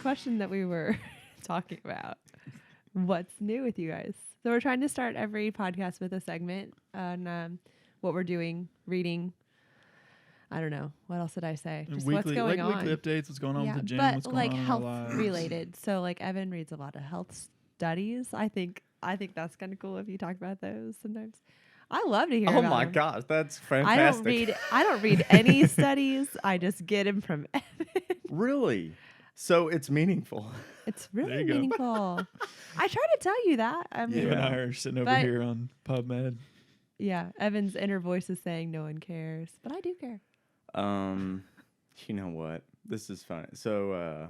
question that we were talking about. What's new with you guys? So we're trying to start every podcast with a segment on what we're doing, reading. I don't know. What else did I say? Just what's going on. Weekly updates, what's going on with the gym, but what's going like on in health our lives. related. So like Evan reads a lot of health studies. I think that's kind of cool if you talk about those sometimes. I love to hear Oh about my them. gosh, that's fantastic. I don't read any studies. I just get them from Evan. Really? So it's meaningful. It's There really you go. meaningful. I try to tell you that. I mean, You and I Yeah. are sitting over But- here on PubMed. yeah, Evan's inner voice is saying no one cares, but I do care. You know what? This is funny. So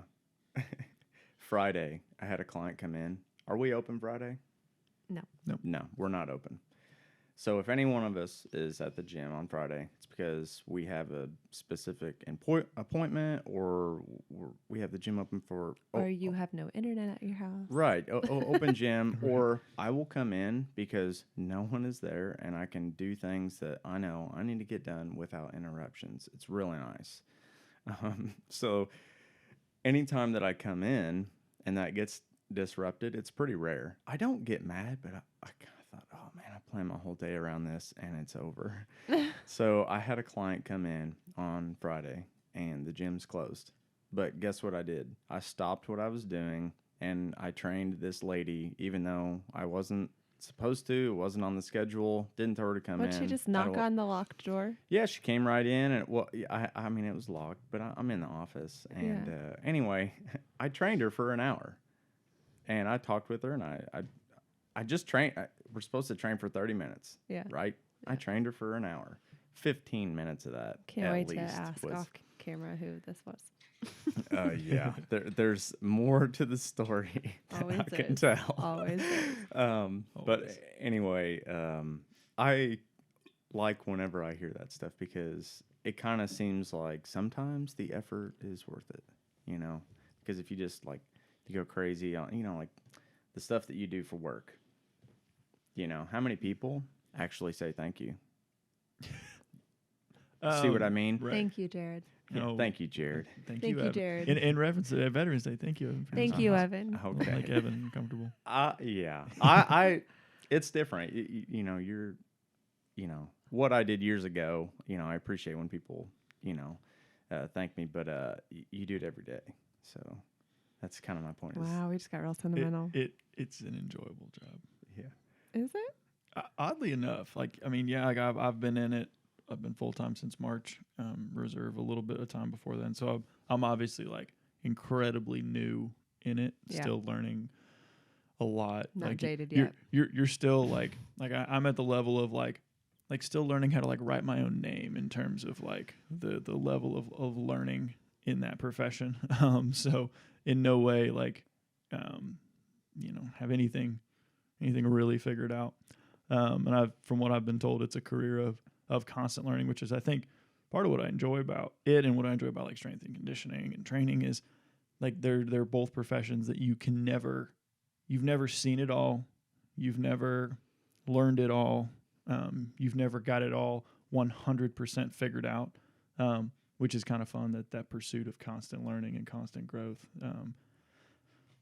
Friday, I had a client come in. Are we open Friday? No. Nope. No, we're not open. So if any one of us is at the gym on Friday, it's because we have a specific appointment, or we have the gym open for. Or you have no internet at your house. Right, open gym, or I will come in because no one is there, and I can do things that I know I need to get done without interruptions. It's really nice. So anytime that I come in and that gets disrupted, it's pretty rare. I don't get mad, but I kind of thought, oh man, I planned my whole day around this and it's over. So I had a client come in on Friday and the gym's closed. But guess what I did? I stopped what I was doing and I trained this lady, even though I wasn't supposed to. It wasn't on the schedule. Didn't tell her to come in. Would she just knock on the locked door? Yeah, she came right in, and I mean, it was locked, but I'm in the office, and anyway, I trained her for an hour, and I talked with her, and I just trained. We're supposed to train for 30 minutes, Yeah. right? I trained her for an hour. 15 minutes of that. Can't at wait to least ask was, off camera who this was. Yeah, there's more to the story than Always I can is. tell. Always is. But Always. anyway, I like whenever I hear that stuff because it kind of seems like sometimes the effort is worth it, you know? Because if you just like, you go crazy on, you know, like the stuff that you do for work, you know, how many people actually say thank you? See what I mean? Right. Thank you, Jared. Yeah, No. thank you, Jared. Thank Thank you, Evan. Jared. In reference to Veterans Day, thank you, Evan. for Thank this. you, Evan. Don't Okay. make Evan comfortable. Yeah. I it's different. You know, you know, what I did years ago, you know, I appreciate when people, you know, thank me, but you do it every day. So that's kind of my point. Wow, we just got real sentimental. It's an enjoyable job. Yeah. Is it? Oddly enough, like I mean, yeah, like I've been in it. I've been full time since March. Reserve a little bit of time before then, so I'm obviously like incredibly new in it. Yeah. Still learning a lot. Not like jaded you're, yet. You're still like I'm at the level of like still learning how to like write my own name in terms of like the level of learning in that profession. So in no way like you know have anything really figured out. And from what I've been told, it's a career of constant learning, which is I think part of what I enjoy about it and what I enjoy about like strength and conditioning and training is like they're both professions that you've never seen it all, you've never learned it all, you've never got it all 100% figured out, which is kind of fun that pursuit of constant learning and constant growth.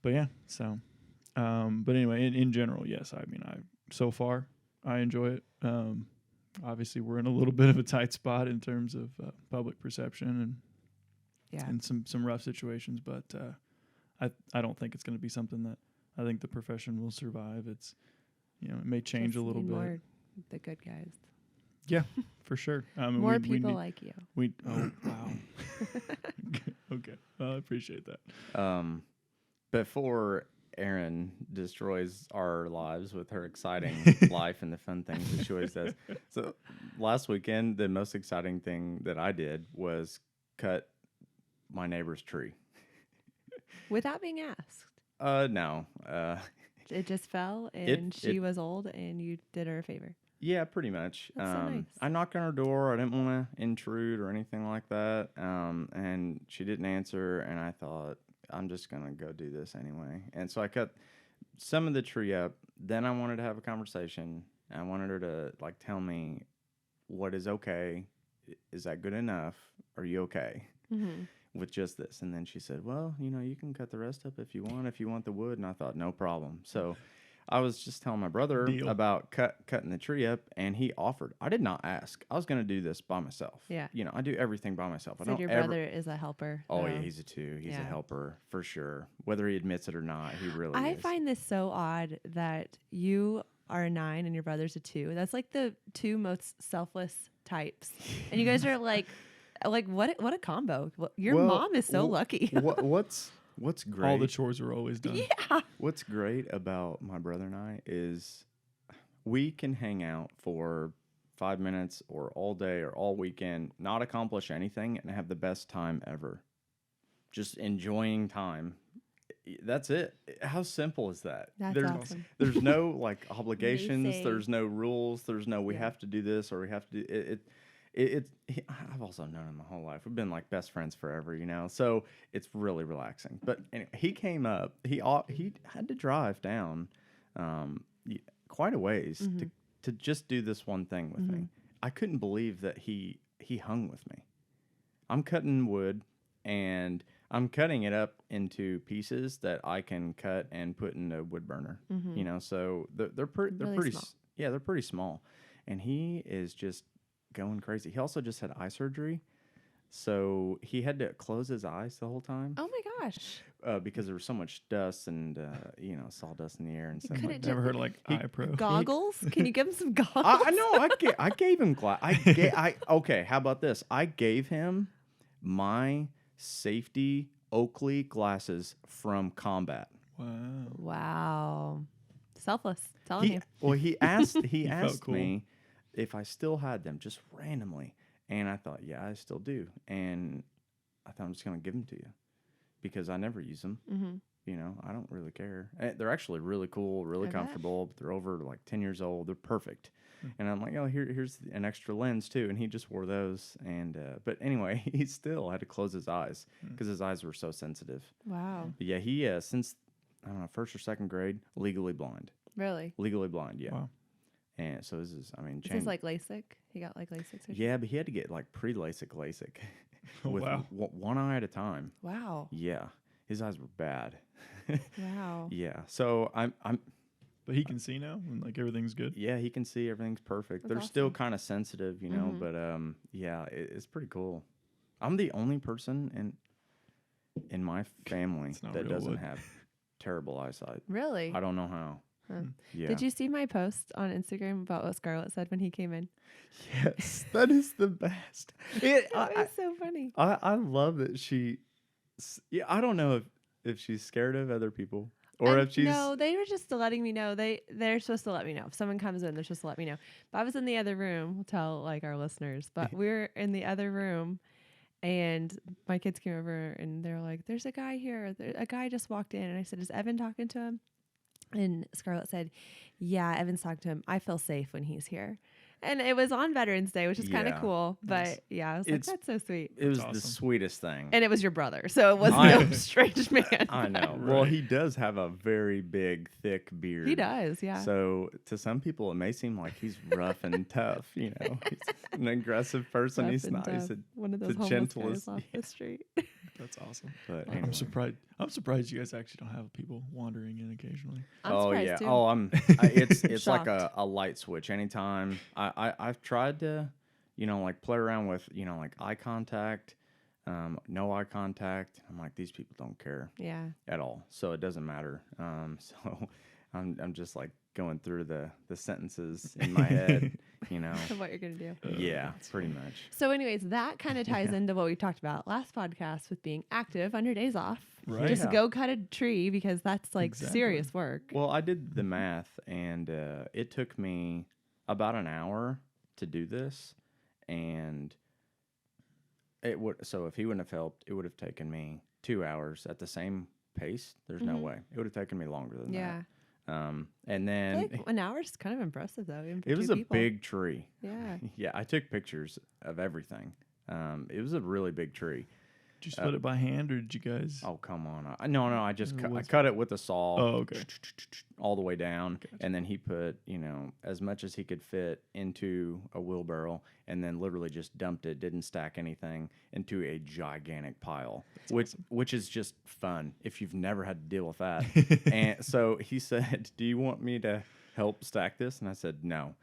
But yeah, so but anyway, in general, yes, I mean so far I enjoy it. Obviously, we're in a little bit of a tight spot in terms of public perception and some rough situations, but I don't think it's going to be something that I think the profession will survive. It's it may change a little bit. More the good guys. Yeah, for sure. More people like you. Oh wow. Okay, well, I appreciate that. Before Erin destroys our lives with her exciting life and the fun things that she always does. So last weekend, the most exciting thing that I did was cut my neighbor's tree. Without being asked. No. It just fell, and she was old, and you did her a favor. Yeah, pretty much. That's so nice. I knocked on her door. I didn't want to intrude or anything like that. And she didn't answer, and I thought, I'm just going to go do this anyway. And so I cut some of the tree up. Then I wanted to have a conversation. I wanted her to like tell me what is okay. Is that good enough? Are you okay? Mm-hmm. with just this. And then she said, well, you can cut the rest up if you want the wood. And I thought, no problem. So I was just telling my brother Deal. about cutting the tree up, and he offered. I did not ask. I was going to do this by myself. Yeah. I do everything by myself. I So don't your ever. brother is a helper. Oh, though. yeah, he's a 2. He's a Yeah. helper for sure. Whether he admits it or not, he really I is. find this so odd that you are a 9 and your brother's a 2. That's like the 2 most selfless types, and you guys are like what a combo. Your Well, mom is so lucky. What's great? All the chores are always done. Yeah. What's great about my brother and I is we can hang out for 5 minutes or all day or all weekend, not accomplish anything, and have the best time ever. Just enjoying time. That's it. How simple is that? That's there's, awesome. There's no like obligations. say. There's no rules. There's no we Yeah. have to do this or we have to do I've also known him my whole life. We've been like best friends forever, so it's really relaxing. But anyway, he came up. He had to drive down quite a ways to just do this one thing with me. I couldn't believe that he hung with me. I'm cutting wood, and I'm cutting it up into pieces that I can cut and put in a wood burner. So they're pretty. They're Really pretty. small. Yeah, they're pretty small, and he is just going crazy. He also just had eye surgery, so he had to close his eyes the whole time Oh my gosh. because there was so much dust and sawdust in the air and stuff could've like did- that. Never heard of like eye pro. Goggles? Can you give him some goggles? I know. I gave him glass. Okay. How about this? I gave him my safety Oakley glasses from combat. Wow. Wow. Selfless. Telling you. Well, he asked felt cool. me if I still had them just randomly, and I thought, yeah, I still do, and I thought I'm just gonna give them to you because I never use them. I don't really care. They're actually really cool, really I bet. comfortable. But they're over like 10 years old. They're perfect. And I'm like, oh, here's an extra lens too. And he just wore those. And but anyway, he still had to close his eyes because his eyes were so sensitive. Wow. But yeah, he since I don't know 1st or 2nd grade, legally blind. Really? Legally blind, yeah. Wow. And so this is, Is this like LASIK? He got like LASIK surgery? yeah, but he had to get like LASIK Oh, with wow. one eye at a time. Wow. Yeah, his eyes were bad. Wow. Yeah, so I'm But he can see now, and like everything's good. yeah, he can see everything's perfect. That's They're still awesome. kind of sensitive, but yeah, it's pretty cool. I'm the only person in my family It's not that real doesn't wood. have terrible eyesight. Really? I don't know how. Huh. Yeah. Did you see my post on Instagram about what Scarlett said when he came in? Yes, that is the best. It was so funny. I love that she. Yeah, I don't know if she's scared of other people or if she's. No, they were just letting me know. They're supposed to let me know. If someone comes in, they're supposed to let me know. But I was in the other room. We'll tell like our listeners. But we were in the other room, and my kids came over and they're like, "There's a guy here. A guy just walked in." And I said, "Is Evan talking to him?" And Scarlett said, "Yeah, Evan's talking to him. I feel safe when he's here." And it was on Veterans Day, which is kind of Yeah. cool. But Nice. yeah, I was It's- like, that's so sweet. It was That's the awesome. sweetest thing. And it was your brother, so it was I- no strange man. I know. Right. Well, he does have a very big, thick beard. He does, yeah. So to some people, it may seem like he's rough and tough. He's an aggressive person. Rough He's and not. He's tough. a, One of the those homeless gentlest- guys off the street. That's awesome. but I'm anyway. I'm surprised you guys actually don't have people wandering in occasionally. I'm Oh surprised yeah. too. Oh, it's like Shocked. a light switch. Anytime I've tried to, like play around with, like eye contact, no eye contact. I'm like, these people don't care Yeah. at all, so it doesn't matter. So I'm just like going through the sentences in my head, Of what you're gonna do. Yeah, pretty much. So, anyways, that kind of ties into what we talked about last podcast with being active on your days off. Right. Just Yeah. go cut a tree because that's like Exactly. serious work. Well, I did the math, and it took me about an hour to do this, and it would. So if he wouldn't have helped, it would have taken me 2 hours at the same pace. There's no Mhm. way. It would have taken me longer than Yeah. that. And I then feel like an hour is kind of impressive though. Even for it was two a people. big tree. Yeah. Yeah, I took pictures of everything. It was a really big tree. Did you split it by hand, or did you guys? Oh, come on. No, I just I What's- cut it with a saw. Oh, okay. All the way down. Gotcha. And then he put, as much as he could fit into a wheelbarrow, and then literally just dumped it, didn't stack anything, into a gigantic pile, which is just fun if you've never had to deal with that. And so he said, "Do you want me to help stack this?" And I said, "No.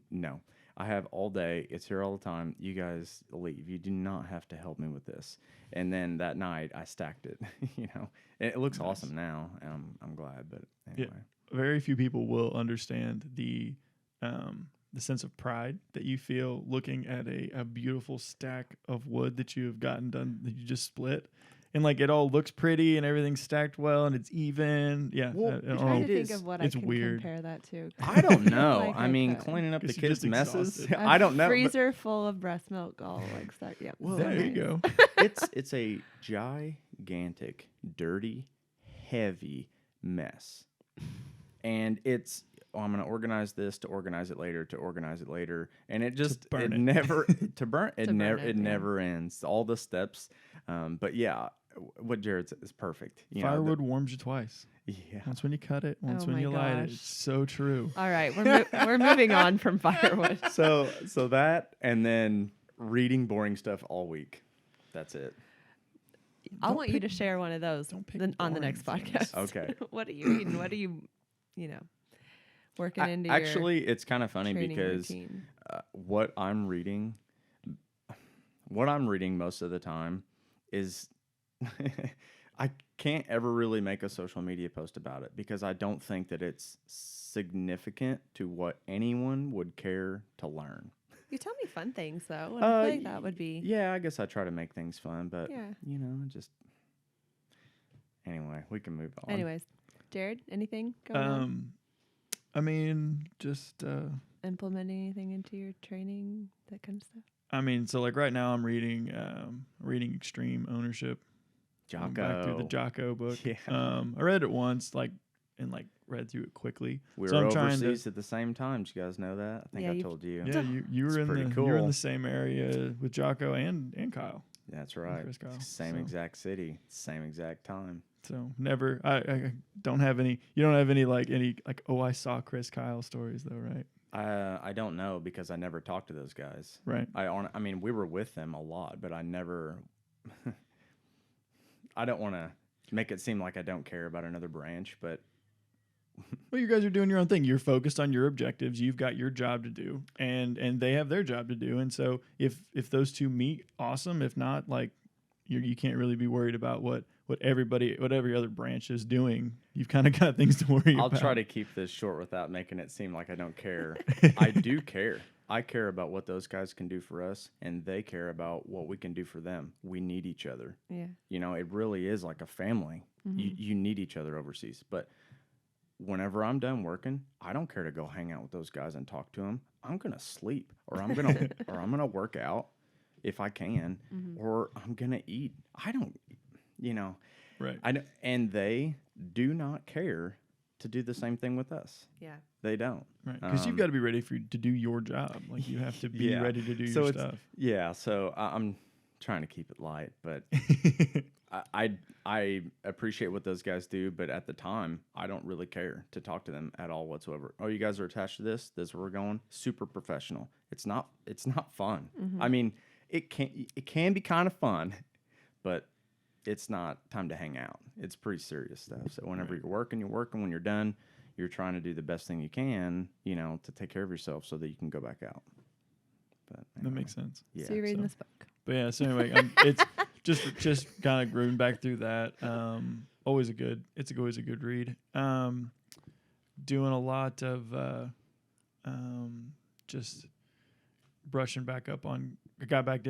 No. I have all day. It's here all the time. You guys leave. You do not have to help me with this." And then that night I stacked it. It looks Nice. awesome now. And I'm glad. But anyway, Very few people will understand the sense of pride that you feel looking at a beautiful stack of wood that you have gotten done, that you just split. And like it all looks pretty and everything's stacked well and it's even. Yeah. Well, I I'm don't trying know. to It think is. of what It's I can weird. compare that to. I don't know. Like I mean, could. cleaning up the Guess you're kids' just messes. exhausted. I don't know. but Freezer full of breast milk, all like stuff. Yeah. Well, so There you nice. go. it's a gigantic, dirty, heavy mess. And it's, I'm going to organize this to organize it later, to organize it later. And it just, burn it. never, to burn, To burn it it, yeah. never ends. All the steps. But yeah, what Jared said is perfect. Firewood warms you twice. Yeah. Once when you cut it, once Oh when my you light it. gosh. It's so true. All right, we're moving on from firewood. So that, and then reading boring stuff all week. That's it. I Don't want you pick- to share one of those don't pick on the boring next things. podcast. Okay. What are you reading? What are you working into Actually, it's kind of your funny training because routine? what I'm reading most of the time is I can't ever really make a social media post about it because I don't think that it's significant to what anyone would care to learn. You tell me fun things though. And I feel like that would be Yeah, I guess I try to make things fun, but Yeah. just anyway, we can move on. Anyways, Jared, anything going on? I mean, just Implementing anything into your training, that kind of stuff? so like right now I'm reading Extreme Ownership. Going back through the Jocko. Jocko book. Yeah. I read it once, read through it quickly. We So were I'm trying overseas at the same time. Did you guys know that? I think Yeah, I you've- told you. Yeah, you It's were pretty you were in cool. the same area with Jocko and Kyle. That's right. Chris Kyle, Same so. exact city, same exact time. So never. I don't have any. You don't have any oh, I saw Chris Kyle stories though, right? I don't know because I never talked to those guys. Right. I mean, we were with them a lot, but I never. I don't want to make it seem like I don't care about another branch, but Well, you guys are doing your own thing. You're focused on your objectives. You've got your job to do, and they have their job to do. And so if those two meet, awesome. If not, like you can't really be worried about what every other branch is doing. You've kind of got things to worry I'll about. try to keep this short without making it seem like I don't care. I do care. I care about what those guys can do for us, and they care about what we can do for them. We need each other. Yeah. It really is like a family. You need each other overseas. But whenever I'm done working, I don't care to go hang out with those guys and talk to them. I'm gonna sleep, or I'm gonna work out if I can, or I'm gonna eat. I don't, Right. I don't, and they do not care to do the same thing with us. Yeah. They don't. Right. Because you've got to be ready to do your job. Like you have to be Yeah. ready to do So your it's- stuff. Yeah. So I'm trying to keep it light, but I appreciate what those guys do, but at the time, I don't really care to talk to them at all whatsoever. Oh, you guys are attached to this? This is where we're going? Super professional. It's not fun. I mean, it can be kind of fun, but it's not time to hang out. It's pretty serious stuff. So whenever you're working. When you're done, you're trying to do the best thing you can, to take care of yourself so that you can go back out. But That anyway, makes sense. yeah. So you're reading so- this book. But yeah, so anyway, it's just kind of growing back through that. Always a good read. Doing a lot of just brushing back up on. I got back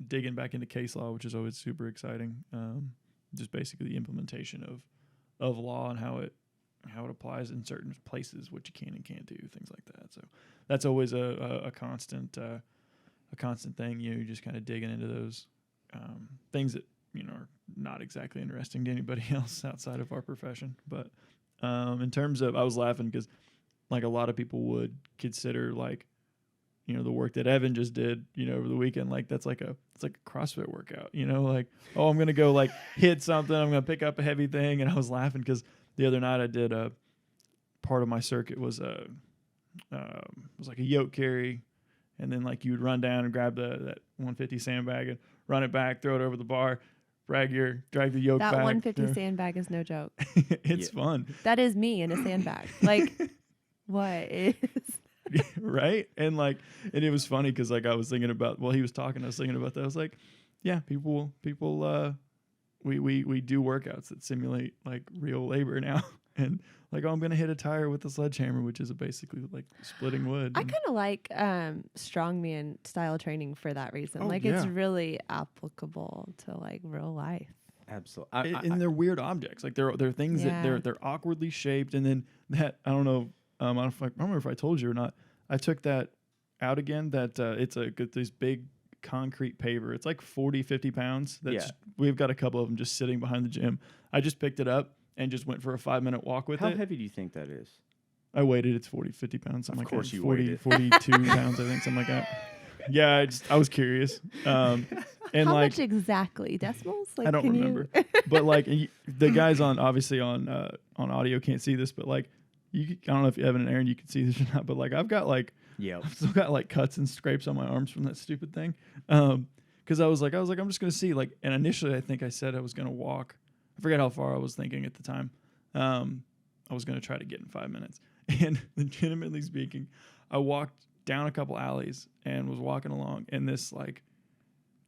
digging back into case law, which is always super exciting. Just basically the implementation of law and how it applies in certain places, what you can and can't do, things like that. So that's always a constant thing. You're just kind of digging into those things that are not exactly interesting to anybody else outside of our profession. But in terms of, I was laughing because like a lot of people would consider like the work that Evan just did, over the weekend, like it's like a CrossFit workout, like, oh, I'm going to go like hit something. I'm going to pick up a heavy thing. And I was laughing because the other night I did a part of my circuit was like a yoke carry. And then like you would run down and grab that 150 sandbag and run it back, throw it over the bar, drag the yoke back. That 150 sandbag is no joke. It's fun. That is me in a sandbag. Like, what is... Right? And it was funny because like I was thinking about, while he was talking, I was thinking about that. I was like, yeah, people we do workouts that simulate like real labor now. And like, oh, I'm gonna hit a tire with a sledgehammer, which is basically like splitting wood. I kind of like strongman style training for that reason. It's really applicable to like real life. Absolutely. And they're weird objects. Like they're things that they're awkwardly shaped. And then that, I don't know, I don't remember if I told you or not. I took that out again. That it's this big concrete paver. It's like 40, 50 pounds. We've got a couple of them just sitting behind the gym. I just picked it up and just went for a 5-minute walk with it. How heavy do you think that is? I weighed it. It's 40, 50 pounds. Something of course like that. You 40, weighed it. 42 pounds, I think, something like that. Yeah, I was curious. And how like, much exactly? Decimals? Like, I don't remember. But like the guys on audio can't see this, but like I don't know if Evan and Aaron, you can see this or not, but like I've still got like cuts and scrapes on my arms from that stupid thing. Because I was like, I'm just gonna see, like, and initially I think I said I was gonna walk. I forget how far I was thinking at the time. I was gonna try to get in 5 minutes. And legitimately speaking, I walked down a couple alleys and was walking along, and this like,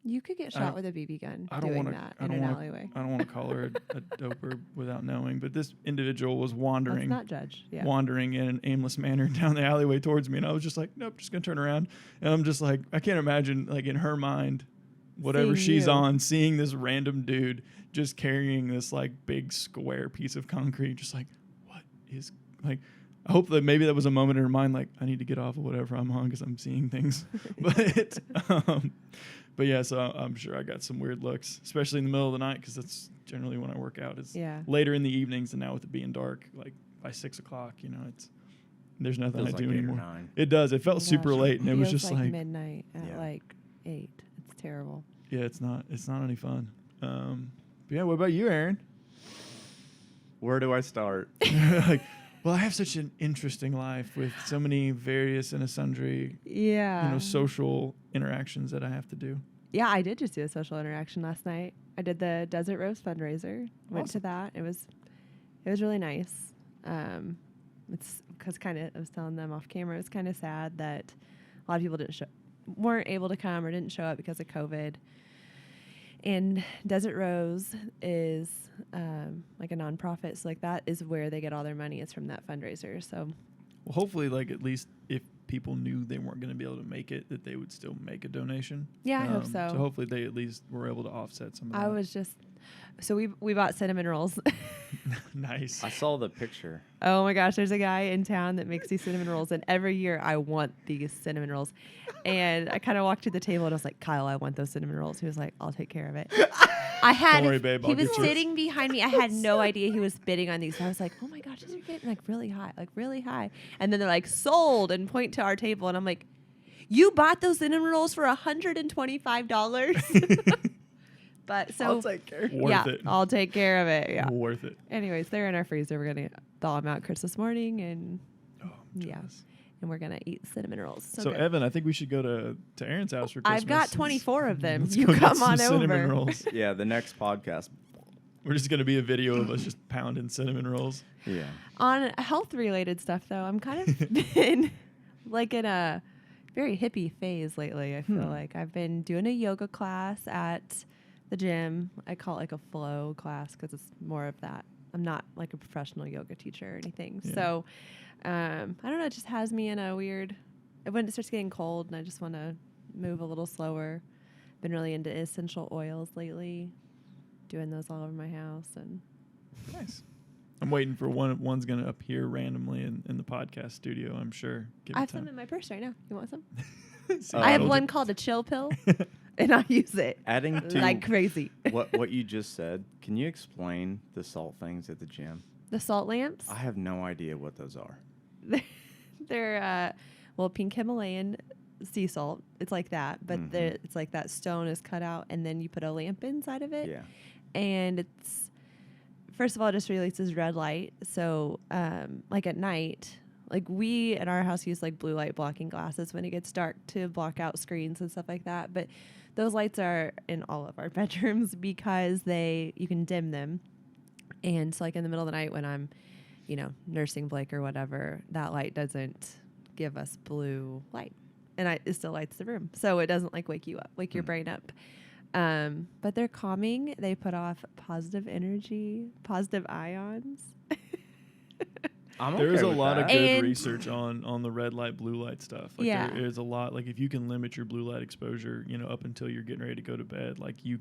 you could get shot with a BB gun I don't doing want that in an alleyway. I don't want to call her a doper without knowing, but this individual was wandering. Let's not judge. Yeah. Wandering in an aimless manner down the alleyway towards me, and I was just like, nope, just gonna turn around. And I'm just like, I can't imagine, like, in her mind, whatever she's on, seeing this random dude just carrying this like big square piece of concrete, just like, what is, like, I hope that maybe that was a moment in her mind, like, I need to get off of whatever I'm on because I'm seeing things. But yeah, so I'm sure I got some weird looks, especially in the middle of the night, because that's generally when I work out. Is later in the evenings, and now with it being dark, like by 6 o'clock, there's nothing I do anymore. It does. It felt super late, and it was just like midnight at like 8. It's terrible. Yeah, it's not any fun. But yeah, what about you, Aaron? Where do I start? Like, well, I have such an interesting life with so many various and sundry, social interactions that I have to do. Yeah, I did just do a social interaction last night. I did the Desert Rose fundraiser. Went to that. It was really nice. It's because I was telling them off camera, it's kind of sad that a lot of people weren't able to come or didn't show up because of COVID. And Desert Rose is like a nonprofit, so like that is where they get all their money, is from that fundraiser. So, well, hopefully, like, at least if people knew they weren't going to be able to make it, that they would still make a donation. Yeah, I hope so. So hopefully they at least were able to offset some of that. So we bought cinnamon rolls. Nice. I saw the picture. Oh my gosh, there's a guy in town that makes these cinnamon rolls, and every year I want these cinnamon rolls. And I kind of walked to the table and I was like, Kyle, I want those cinnamon rolls. He was like, I'll take care of it. Don't worry, babe. He was sitting behind me. I had no idea he was bidding on these. So I was like, oh my gosh, these are getting like really high. And then they're like, sold, and point to our table. And I'm like, you bought those cinnamon rolls for $125? But so I'll take care. Worth it. I'll take care of it. Yeah. Worth it. Anyways, they're in our freezer. We're going to thaw them out Christmas morning, and and we're going to eat cinnamon rolls. So Evan, I think we should go to Aaron's house for Christmas. I've got 24 of them. Let's You go come get on some cinnamon over. rolls. Yeah, the next podcast. We're just going to be a video of us just pounding cinnamon rolls. Yeah. On health-related stuff, though, I'm kind of been like in a very hippie phase lately. I feel like I've been doing a yoga class at the gym. I call it like a flow class because it's more of that. I'm not like a professional yoga teacher or anything. Yeah. So I don't know. It just has me in a weird. When it starts getting cold and I just want to move a little slower. Been really into essential oils lately. Doing those all over my house and. Nice. I'm waiting for one's going to appear randomly in the podcast studio, I'm sure. I have some in my purse right now. You want some? See, I have one called a chill pill, and I use it Adding to like crazy. what you just said, can you explain the salt things at the gym? The salt lamps? I have no idea what those are. They're pink Himalayan sea salt. It's like that, but it's like that stone is cut out, and then you put a lamp inside of it. Yeah. And it's, first of all, it just releases red light. So, like at night, like we at our house use like blue light blocking glasses when it gets dark to block out screens and stuff like that. But those lights are in all of our bedrooms because you can dim them. And so like in the middle of the night when I'm, nursing Blake or whatever, that light doesn't give us blue light, and it still lights the room. So it doesn't like wake your brain up. But they're calming. They put off positive energy, positive ions. There's a lot of good And- research on the red light, blue light stuff. Like Yeah. there is a lot. Like if you can limit your blue light exposure, up until you're getting ready to go to bed, like you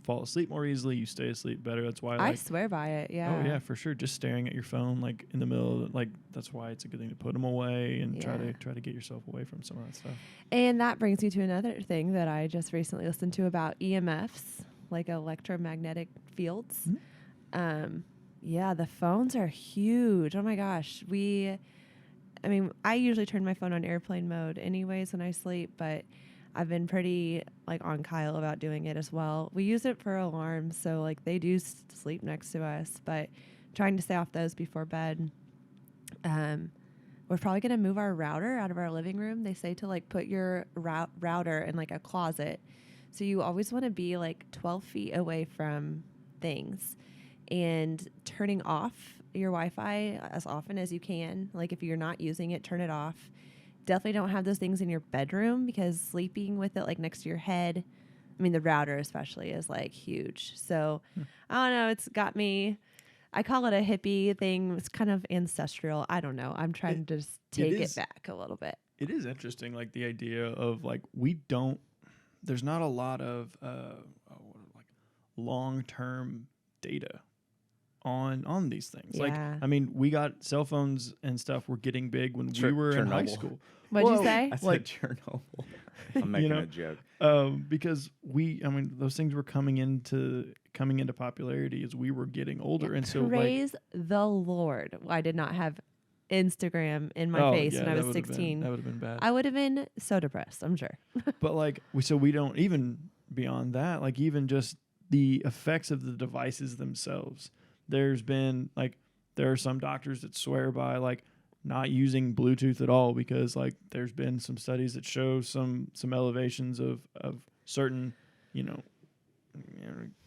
fall asleep more easily, you stay asleep better. That's why I swear by it. Yeah. Oh yeah, for sure. Just staring at your phone like in the middle of that's why it's a good thing to put them away and try to get yourself away from some of that stuff. And that brings me to another thing that I just recently listened to about EMFs, like electromagnetic fields. Mm-hmm. Yeah, the phones are huge. Oh my gosh. I usually turn my phone on airplane mode anyways when I sleep, but I've been pretty like on Kyle about doing it as well. We use it for alarms, so like they do sleep next to us, but trying to stay off those before bed. We're probably going to move our router out of our living room. They say to like put your router in like a closet. So you always want to be like 12 feet away from things, and turning off your Wi-Fi as often as you can. Like if you're not using it, turn it off. Definitely don't have those things in your bedroom because sleeping with it like next to your head, the router especially is like huge. So I don't know. It's got me. I call it a hippie thing. It's kind of ancestral. I don't know. I'm trying to just take it back a little bit. It is interesting, like the idea of like there's not a lot of like long-term data on these things. Yeah. Like we got cell phones and stuff were getting big when we were in high school. What'd you say? I said Chernobyl. I'm making a joke. Because those things were coming into popularity as we were getting older, and so praise the Lord. I did not have Instagram in my face when I was 16. That would have been bad. I would have been so depressed, I'm sure. But we don't even beyond that, like even just the effects of the devices themselves. There's been there are some doctors that swear by not using Bluetooth at all because there's been some studies that show some elevations of certain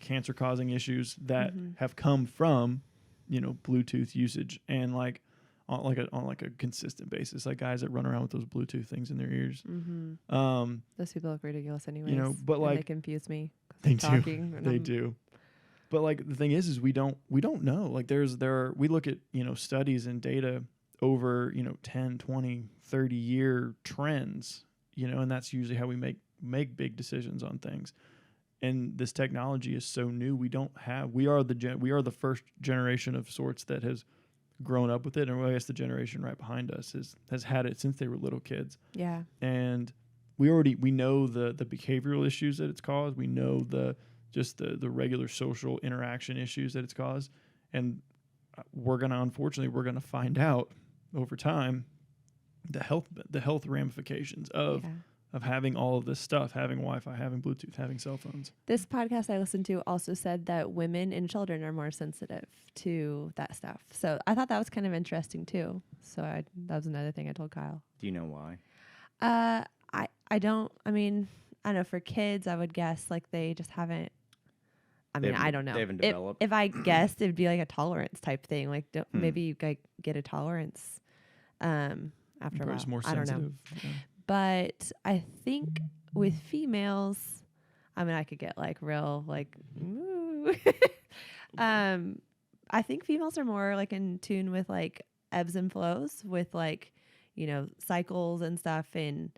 cancer causing issues that have come from Bluetooth usage and on a consistent basis, like guys that run around with those Bluetooth things in their ears. Those people look ridiculous anyways. But and they confuse me. They do. They do. But the thing is we don't know. We look at studies and data over 10, 20, 30 year trends, and that's usually how we make big decisions on things. And this technology is so new. We are the first generation of sorts that has grown up with it, and I guess the generation right behind us has had it since they were little kids. Yeah. And we know the behavioral issues that it's caused. We know the regular social interaction issues that it's caused, and we're gonna find out over time the health ramifications of having all of this stuff, having Wi-Fi, having Bluetooth, having cell phones. This podcast I listened to also said that women and children are more sensitive to that stuff. So I thought that was kind of interesting too. So that was another thing I told Kyle. Do you know why? I don't. I don't know. For kids, I would guess they just haven't. I don't know. They haven't developed. If I guessed, it'd be like a tolerance type thing. Maybe you get a tolerance after a while. More I don't know. Yeah. But I think with females, I could get real ooh. I think females are more in tune with ebbs and flows with cycles and stuff and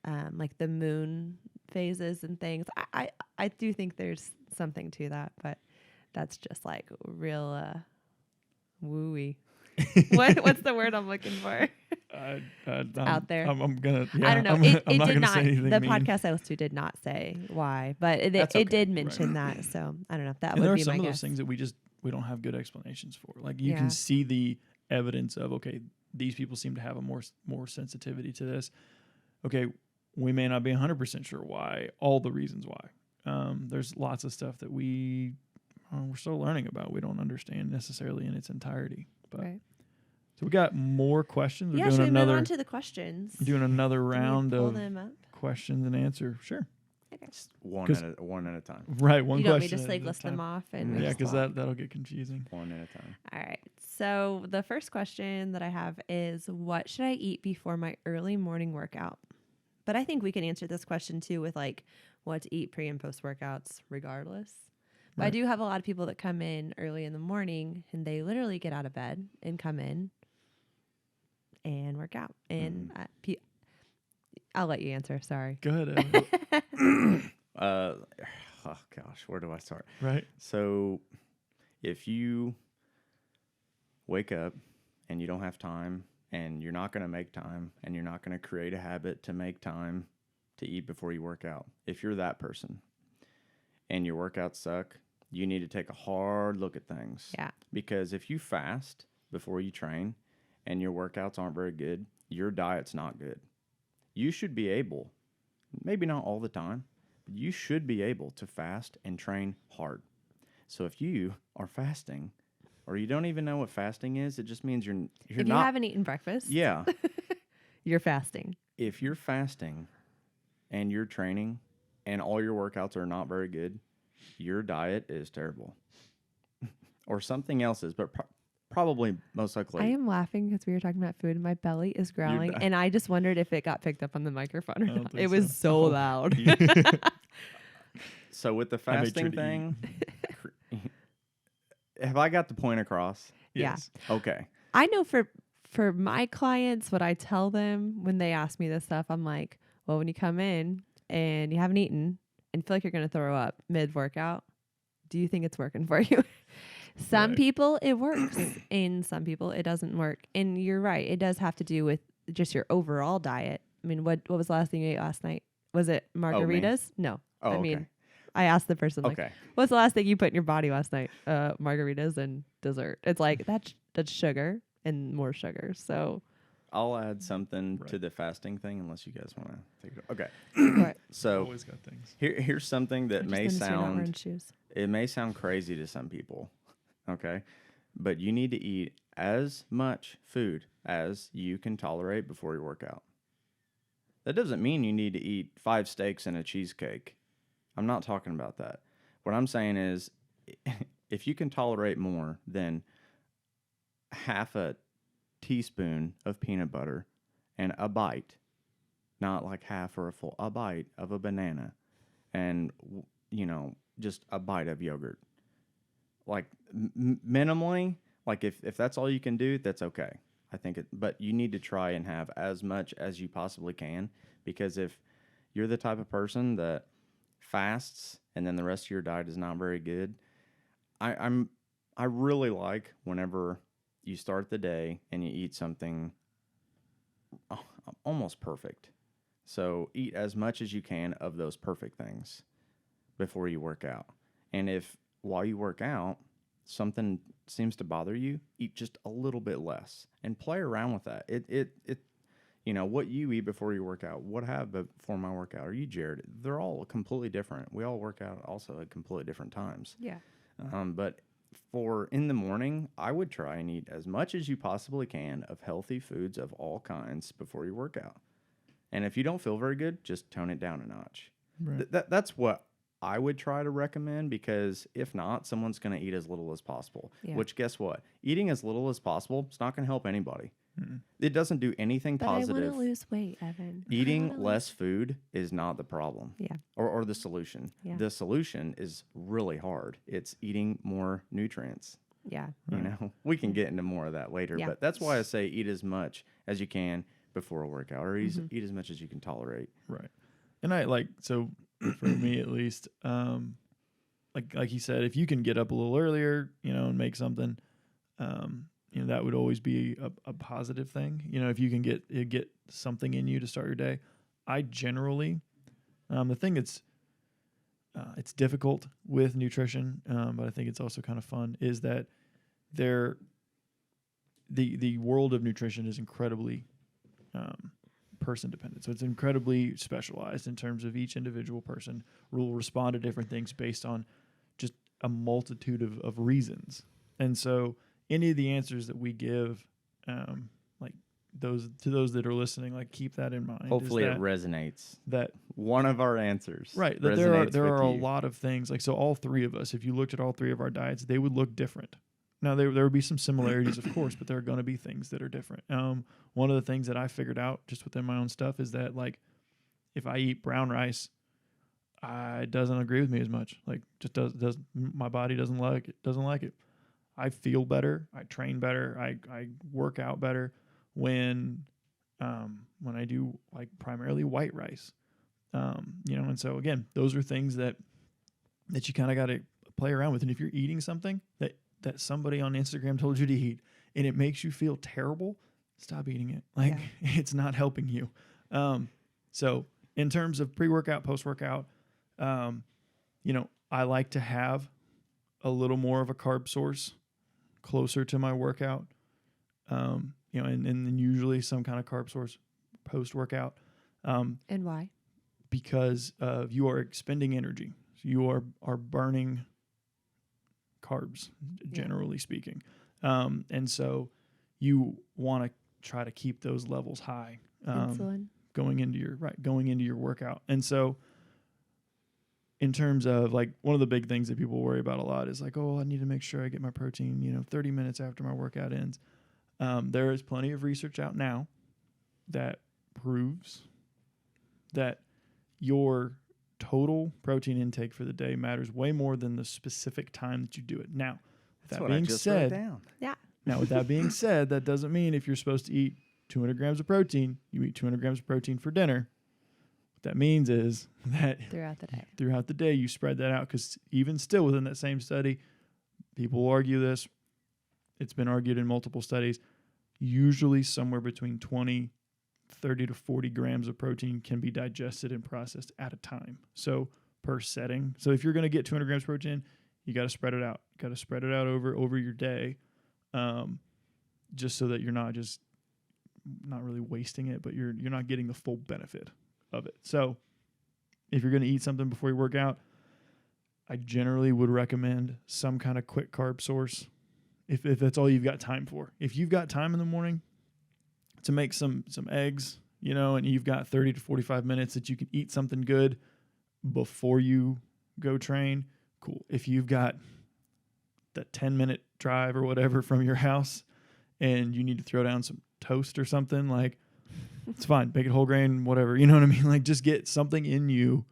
the moon phases and things. I do think there's something to that, but that's just real wooey. What's the word I'm looking for? Out there. I'm gonna. Yeah, I don't know. I'm not did gonna not. say anything The mean. podcast I listened to did not say why, but it okay. did mention that. So I don't know. That And would there be are some my of guess. those things that we don't have good explanations for. You can see the evidence of these people seem to have a more sensitivity to this. Okay, we may not be 100% sure why, all the reasons why. There's lots of stuff that we're still learning about. We don't understand necessarily in its entirety. But Right. so we got more questions. We're Yeah, should we doing move on to the questions? doing another Do we round pull of them up? questions and answer. Sure. Okay. Just one 'Cause- at a time. Right. One You don't want me question. to just at like a list time. them off and Mm. Yeah, just because talk? that'll get confusing. One at a time. All right. So the first question that I have is, what should I eat before my early morning workout? But I think we can answer this question too with like what to eat pre and post workouts regardless. But I Right. do have a lot of people that come in early in the morning and they literally get out of bed and come in and work out. And I'll let you answer. Sorry. Go ahead, Evan. Oh gosh, where do I start? Right. So, if you wake up and you don't have time, and you're not going to make time, and you're not going to create a habit to make time to eat before you work out, if you're that person and your workouts suck, you need to take a hard look at things. Yeah. Because if you fast before you train and your workouts aren't very good, your diet's not good. You should be able, maybe not all the time, but you should be able to fast and train hard. So if you are fasting, or you don't even know what fasting is, it just means you're If you not. haven't eaten breakfast, Yeah. you're fasting. If you're fasting and you're training and all your workouts are not very good, your diet is terrible. Or something else is, but probably most likely. I am laughing because we were talking about food and my belly is growling. And I just wondered if it got picked up on the microphone or don't not. think It was so Oh. loud. So with the I made sure fasting to thing, have I got the point across? Yeah. Yes. Okay. I know for my clients, what I tell them when they ask me this stuff, I'm like, well, when you come in and you haven't eaten and feel like you're going to throw up mid-workout, do you think it's working for you? Some Right. people it works and some people it doesn't work. And you're right. It does have to do with just your overall diet. I mean, what was the last thing you ate last night? Was it margaritas? No. Oh, I mean, okay. I asked the person, like, Okay. what's the last thing you put in your body last night? Margaritas and dessert. It's like, that's sugar and more sugar. So, I'll add something to Right. the fasting thing unless you guys want to take it. Okay. but So Always got things. here's something I that just may noticed you're not wearing sound shoes. it may sound crazy to some people. Okay. But you need to eat as much food as you can tolerate before your workout. That doesn't mean you need to eat 5 steaks and a cheesecake. I'm not talking about that. What I'm saying is if you can tolerate more than half a teaspoon of peanut butter and a bite, not like half or a bite of a banana and, just a bite of yogurt. Like minimally, like if that's all you can do, that's okay. I think but you need to try and have as much as you possibly can, because if you're the type of person that fasts and then the rest of your diet is not very good, I really like whenever you start the day and you eat something almost perfect. So eat as much as you can of those perfect things before you work out. And if while you work out something seems to bother you, eat just a little bit less and play around with that. What you eat before you work out, what I have before my workout, or you, Jared, they're all completely different. We all work out also at completely different times. Yeah. But for in the morning, I would try and eat as much as you possibly can of healthy foods of all kinds before you work out. And if you don't feel very good, just tone it down a notch. Right. That's what I would try to recommend, because if not, someone's going to eat as little as possible. Yeah. Which, guess what? Eating as little as possible, it's not going to help anybody. Mm-mm. It doesn't do anything But positive. I want to lose weight, Evan. I Eating wanna less food is not the problem. Yeah. Or the solution. Yeah. The solution is really hard. It's eating more nutrients. Yeah. Right. We can get into more of that later, Yeah. but that's why I say eat as much as you can before a workout, or Mm-hmm. eat as much as you can tolerate. Right. And I so for me at least, like he said, if you can get up a little earlier, and make something, that would always be a positive thing. If you can get something in you to start your day. I generally, the thing that's it's difficult with nutrition, but I think it's also kind of fun, is that the world of nutrition is incredibly person dependent. So it's incredibly specialized in terms of each individual person will respond to different things based on just a multitude of reasons. And so any of the answers that we give, like those that are listening, like keep that in mind. Hopefully it resonates. That one of our answers, right? That there are a lot of things. Like, so all three of us, if you looked at all three of our diets, they would look different. Now there would be some similarities, of course, but there are going to be things that are different. One of the things that I figured out just within my own stuff is that, like, if I eat brown rice, it doesn't agree with me as much. Like, just does my body doesn't like it. I feel better. I train better. I work out better when I do, like, primarily white rice. And so again, those are things that you kind of got to play around with. And if you're eating something that somebody on Instagram told you to eat and it makes you feel terrible, stop eating it. Like, it's not helping you. So in terms of pre-workout, post-workout, I like to have a little more of a carb source closer to my workout, and then usually some kind of carb source post-workout. And why? Because you are expending energy. So you are burning carbs, generally speaking. And so you want to try to keep those levels high. Insulin. Going into your workout. And so in terms of, like, one of the big things that people worry about a lot is like, oh, I need to make sure I get my protein, 30 minutes after my workout ends. There is plenty of research out now that proves that your total protein intake for the day matters way more than the specific time that you do it. Now, with that being said, now with that being said, that doesn't mean if you're supposed to eat 200 grams of protein, you eat 200 grams of protein for dinner. What that means is that throughout the day, you spread that out, because even still within that same study, people will argue this. It's been argued in multiple studies. Usually somewhere between 30 to 40 grams of protein can be digested and processed at a time. So per setting. So if you're going to get 200 grams of protein, you got to spread it out. Got to spread it out over your day, just so that you're not really wasting it, but you're not getting the full benefit of it. So if you're going to eat something before you work out, I generally would recommend some kind of quick carb source if that's all you've got time for. If you've got time in the morning to make some eggs, and you've got 30 to 45 minutes that you can eat something good before you go train, cool. If you've got that 10-minute drive or whatever from your house and you need to throw down some toast or something, like, it's fine. Make it whole grain, whatever. You know what I mean? Like, just get something in you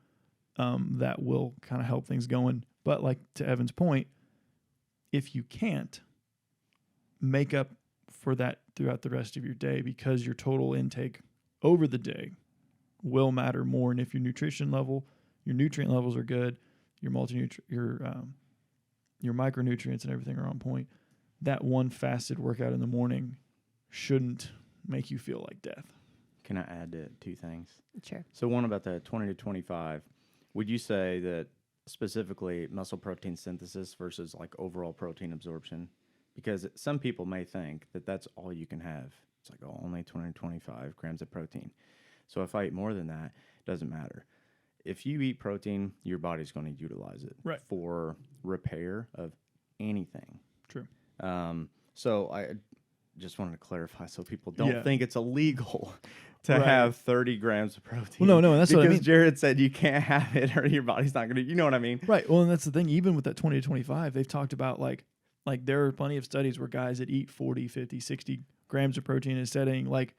that will kind of help things going. But, like, to Evan's point, if you can't, make up for that throughout the rest of your day, because your total intake over the day will matter more. And if your nutrition levels are good, your micronutrients and everything are on point, that one fasted workout in the morning shouldn't make you feel like death. Can I add to two things? Sure. So one about the 20 to 25. Would you say that specifically muscle protein synthesis versus like overall protein absorption? Because some people may think that that's all you can have. It's like, oh, only 20 to 25 grams of protein. So if I eat more than that, it doesn't matter. If you eat protein, your body's going to utilize it for repair of anything. True. So I just wanted to clarify so people don't think it's illegal to have 30 grams of protein. Well, no, that's what I mean. Because Jared said you can't have it or your body's not going to, you know what I mean? Right. Well, and that's the thing. Even with that 20 to 25, they've talked about like there are plenty of studies where guys that eat 40, 50, 60 grams of protein in a setting, like,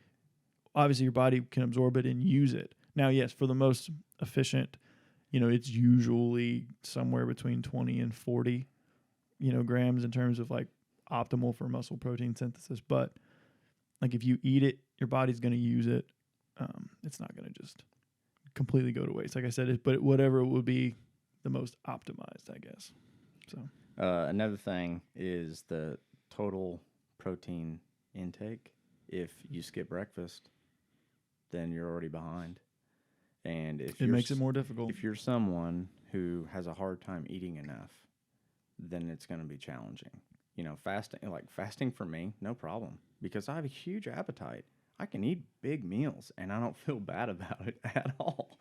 obviously your body can absorb it and use it. Now, yes, for the most efficient, it's usually somewhere between 20 and 40, grams in terms of like optimal for muscle protein synthesis. But like, if you eat it, your body's going to use it. It's not going to just completely go to waste, like I said, but whatever would be the most optimized, I guess. So another thing is the total protein intake. If you skip breakfast, then you're already behind. And if it makes it more difficult. If you're someone who has a hard time eating enough, then it's going to be challenging. Fasting for me, no problem, because I have a huge appetite. I can eat big meals and I don't feel bad about it at all.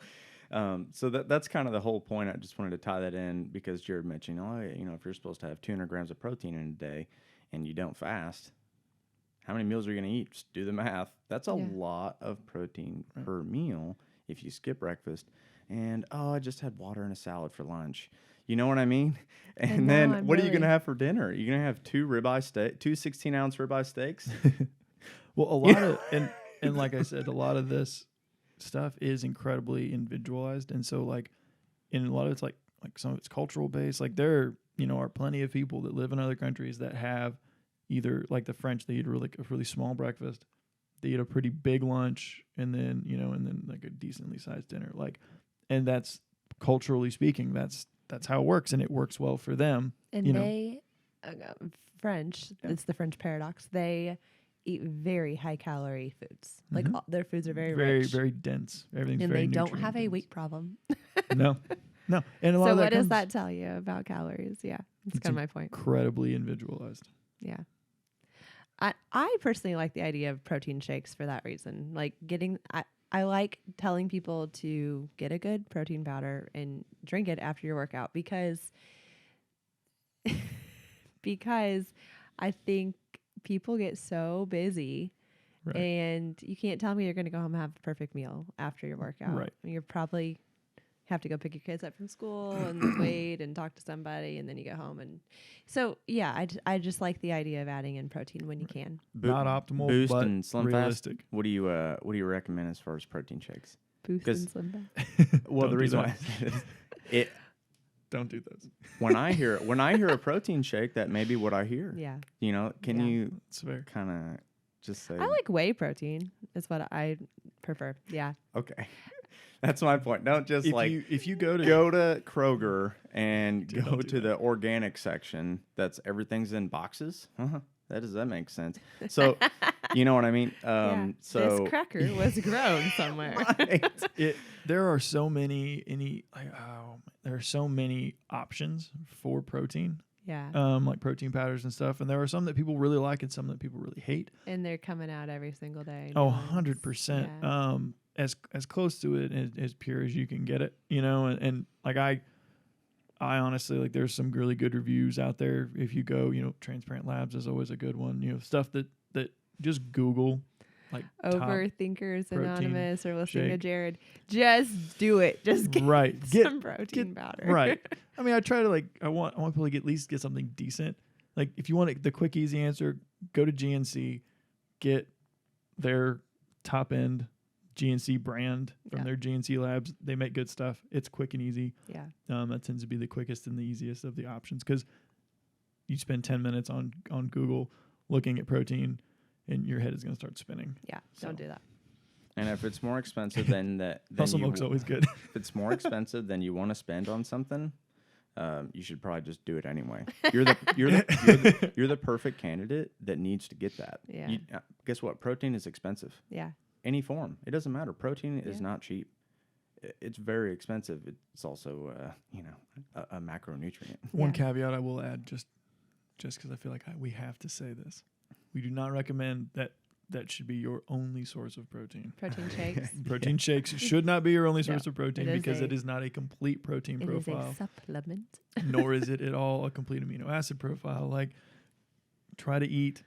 So that's kind of the whole point. I just wanted to tie that in because Jared mentioned, if you're supposed to have 200 grams of protein in a day and you don't fast, how many meals are you going to eat? Just do the math. That's a lot of protein per meal if you skip breakfast. And, I just had water and a salad for lunch. You know what I mean? And then what are you going to have for dinner? You're going to have two 16-ounce ribeye steaks? Well, a lot of, and like I said, a lot of this stuff is incredibly individualized. And so like, in a lot of it's like some of it's cultural based. Like there, are plenty of people that live in other countries that have either like the French, they eat a really small breakfast. They eat a pretty big lunch and then like a decently sized dinner. Like, and that's culturally speaking, that's how it works, and it works well for them. And they, French, it's the French paradox. They eat very high calorie foods. Like their foods are very rich, very dense. Everything's and very they don't have a nutrient weight problem. No, and a lot so of that what does that tell you about calories? Yeah, that's kind of my point. Incredibly individualized. Yeah. I personally like the idea of protein shakes for that reason. Like I like telling people to get a good protein powder and drink it after your workout because I think people get so busy and you can't tell me you're going to go home and have a perfect meal after your workout. Right. You're probably have to go pick your kids up from school and wait and talk to somebody and then you go home. And so, I just like the idea of adding in protein when you can. Not optimal, Boost but and Slim realistic. Fast. What do you recommend as far as protein shakes? Boost and Slim Fast. Well, the reason why it don't do those. when I hear a protein shake, that may be what I hear. Yeah. Can you kind of just say? I like whey protein. Is what I prefer. Yeah. Okay. That's my point. Don't just if you go to Kroger and go to the organic section. That's everything's in boxes. That makes sense. So, you know what I mean? So this cracker was grown somewhere. Right. There are so many there are so many options for protein. Yeah. Like protein powders and stuff, and there are some that people really like and some that people really hate. And they're coming out every single day. 100%. As close to it as pure as you can get it, and like I honestly, like, there's some really good reviews out there. If you go, Transparent Labs is always a good one. Stuff that just Google, like Overthinkers Anonymous or listening to Jared. Just do it. Just get some protein powder. Right. I mean, I try to I want people to at least get something decent. Like if you want the quick, easy answer, go to GNC, get their top end GNC brand from their GNC labs. They make good stuff. It's quick and easy. Yeah. That tends to be the quickest and the easiest of the options because you spend 10 minutes on Google looking at protein and your head is going to start spinning. Yeah. Don't do that. And if it's more expensive than that, Muscle milk's always good. If it's more expensive than you want to spend on something, you should probably just do it anyway. You're the perfect candidate that needs to get that. Yeah. Guess what? Protein is expensive. Yeah. Any form. It doesn't matter. Protein is not cheap. It's very expensive. It's also, a macronutrient. One caveat I will add, just because I feel like we have to say this. We do not recommend that should be your only source of protein. Protein shakes. Protein shakes should not be your only source of protein because it is not a complete protein profile. It is a supplement. Nor is it at all a complete amino acid profile. Like, try to eat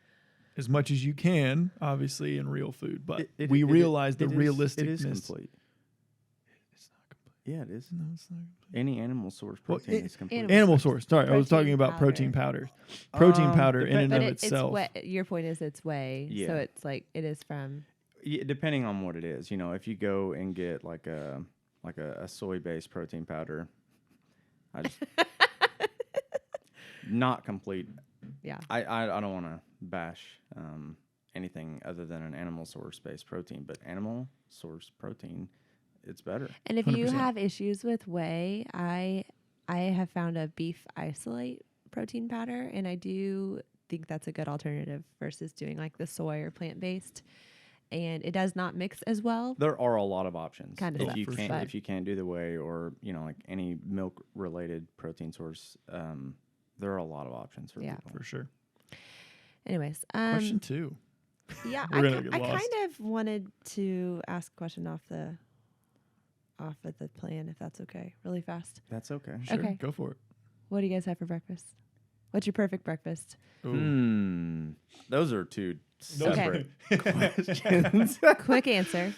as much as you can, obviously, in real food. But we realize the realisticness. It is complete. It's not complete. Yeah, it is. No, it's not complete. Any animal source protein is complete. Animal source. Sorry, I was talking about protein powders. Protein powder in and of itself. Your point is it's whey. Yeah. So it's like it is from. Yeah, depending on what it is. If you go and get like a soy-based protein powder, I just not complete. Yeah. I don't want to bash anything other than an animal source-based protein, but animal source protein, it's better. And if 100%. you have issues with whey, I have found a beef isolate protein powder, and I do think that's a good alternative versus doing like the soy or plant-based. And it does not mix as well. There are a lot of options. If you can't do the whey or like any milk-related protein source, there are a lot of options for people. For sure. Anyways, Question 2. Yeah, We're gonna get I lost. kind of wanted to ask a question off of the plan, if that's okay, really fast. That's okay. Sure, Okay. go for it. What do you guys have for breakfast? What's your perfect breakfast? Ooh. Those are two Those separate are- questions. Quick answer.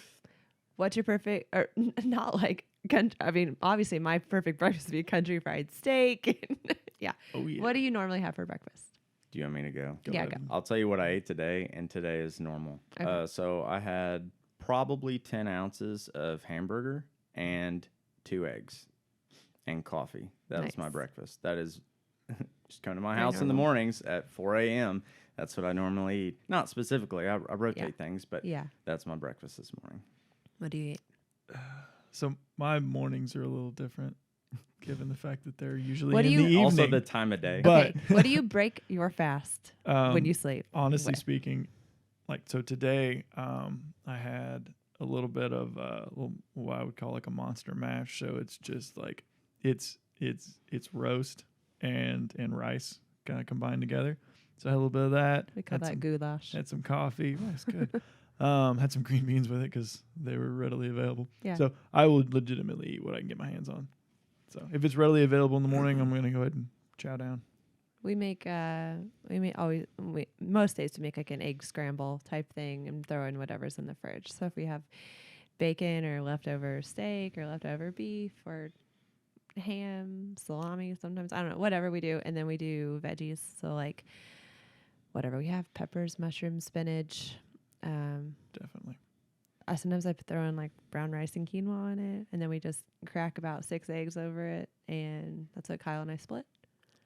What's your perfect, or not like, I mean, obviously my perfect breakfast would be country fried steak. Yeah. Oh yeah. What do you normally have for breakfast? Do you want me to go? Yeah, ahead. go. I'll tell you what I ate today, and today is normal. Okay. So I had probably 10 ounces of hamburger and 2 eggs and coffee. That was my Nice. breakfast. That is just come to my Very house in the normal. mornings at 4 a.m. That's what I normally eat. Not specifically. I rotate things, but Yeah. that's my breakfast this morning. What do you eat? So my mornings are a little different, given the fact that they're usually What in do the you- evening. Also the time of day. But- Okay. What do you break your fast when you sleep? Honestly with? speaking, like so today, I had a little bit of what I would call like a monster mash. So it's just like it's roast and rice kind of combined together. So I had a little bit of that. We call that goulash. Had some coffee. That's good. Had some green beans with it because they were readily available. Yeah. So I would legitimately eat what I can get my hands on. So if it's readily available in the morning, I'm going to go ahead and chow down. We make most days we make like an egg scramble type thing and throw in whatever's in the fridge. So if we have bacon or leftover steak or leftover beef or ham, salami, sometimes, I don't know, whatever we do. And then we do veggies. So like whatever we have, peppers, mushrooms, spinach. Definitely. Sometimes I throw in like brown rice and quinoa in it. And then we just crack about 6 eggs over it. And that's what Kyle and I split.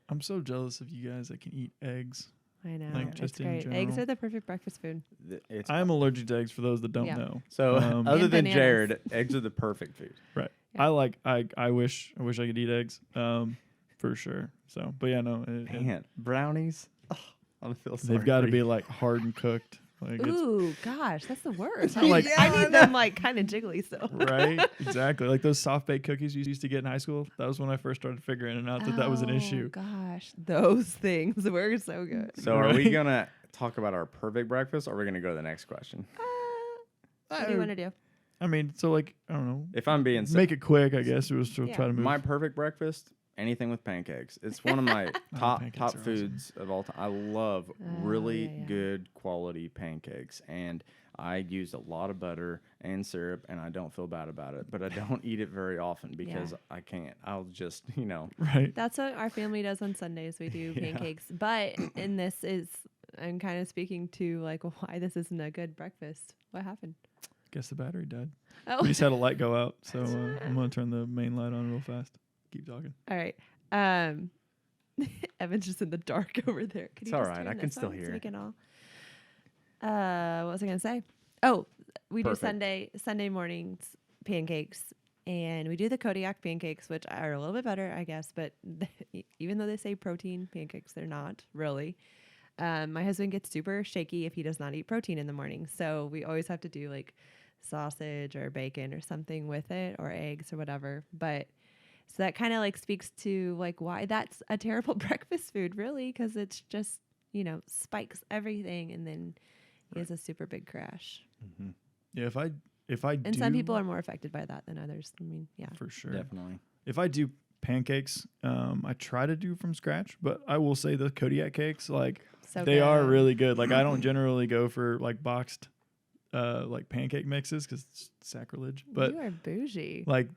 I'm so jealous of you guys that can eat eggs. I know. Like, It's just in great. general. Eggs are the perfect breakfast food. It's I am allergic to eggs for those that don't Yeah. know. so other And than bananas. Jared, eggs are the perfect food. Right. Yeah. I wish I could eat eggs. For sure. So, but yeah, no. Man, brownies. Oh, I feel sorry They've got to for be you. like hard and cooked. Like it's Ooh, gosh, that's the worst. I'm like- I need them like kind of jiggly still. right. Exactly. Like those soft baked cookies you used to get in high school. That was when I first started figuring it out that was an issue. Gosh, those things were so good. So are we Right. gonna talk about our perfect breakfast, or are we gonna go to the next question? What do you want to do? I mean, so like I don't know. If I'm being Make it quick, I guess. It was to Yeah. try to move. my perfect breakfast, anything with pancakes. It's one of my top pancakes are awesome. foods of all time. I love really yeah, yeah. good quality pancakes, and I use a lot of butter and syrup, and I don't feel bad about it. But I don't eat it very often because Yeah. I can't. I'll just right. That's what our family does on Sundays. We do Yeah. pancakes, but and this is I'm kind of speaking to like why this isn't a good breakfast. What happened? Guess the battery died. Oh, We just had a light go out, so I'm gonna turn the main light on real fast. Keep talking. all right. Evan's just in the dark over there. Could It's you all just right. turn I can this still on so hear. we can all- what was I gonna say? Oh, we Perfect. do Sunday mornings pancakes, and we do the Kodiak pancakes, which are a little bit better, I guess. But even though they say protein pancakes, they're not really. My husband gets super shaky if he does not eat protein in the morning, so we always have to do like sausage or bacon or something with it, or eggs or whatever. But so that kind of like speaks to like why that's a terrible breakfast food, really, because it's just spikes everything, and then he has a super big crash. Mm-hmm. Yeah, if I And do, some people are more affected by that than others. I mean, yeah. for sure. Definitely. If I do pancakes, I try to do from scratch, but I will say the Kodiak cakes, like So they are good. really good. Like I don't generally go for like boxed, like pancake mixes because it's sacrilege. But you are bougie. like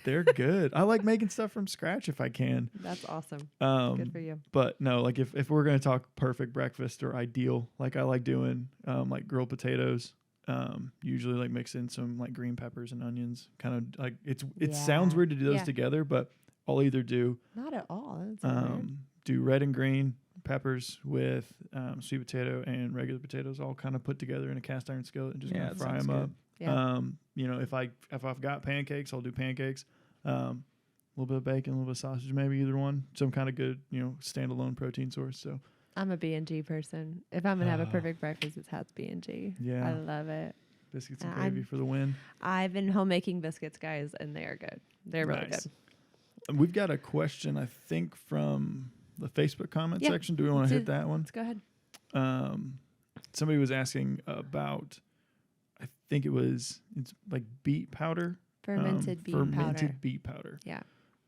they're good. I like making stuff from scratch if I can. That's awesome. Good for you. But no, like if we're gonna talk perfect breakfast or ideal, like I like doing like grilled potatoes. Usually like mix in some like green peppers and onions. Kind of like it sounds Yeah. weird to do those Yeah. together, but I'll either do Not at all. That's so weird. do red and green peppers with sweet potato and regular potatoes all kind of put together in a cast iron skillet and just Yeah, kind of that fry sounds them up. good. Yeah. If I've got pancakes, I'll do pancakes. A little bit of bacon, a little bit of sausage, maybe either one. Some kind of good, standalone protein source. So I'm a B&G person. If I'm gonna have a perfect breakfast, it has B&G. Yeah. I love it. biscuits and I'm- gravy for the win. I've been home making biscuits, guys, and they are good. They're really Nice. good. We've got a question, I think, from the Facebook comment Yeah. section. Do we want Let's to do hit that one? Let's go ahead. somebody was asking about, I think it's like beet powder. Fermented beet powder. Fermented beet powder. Yeah.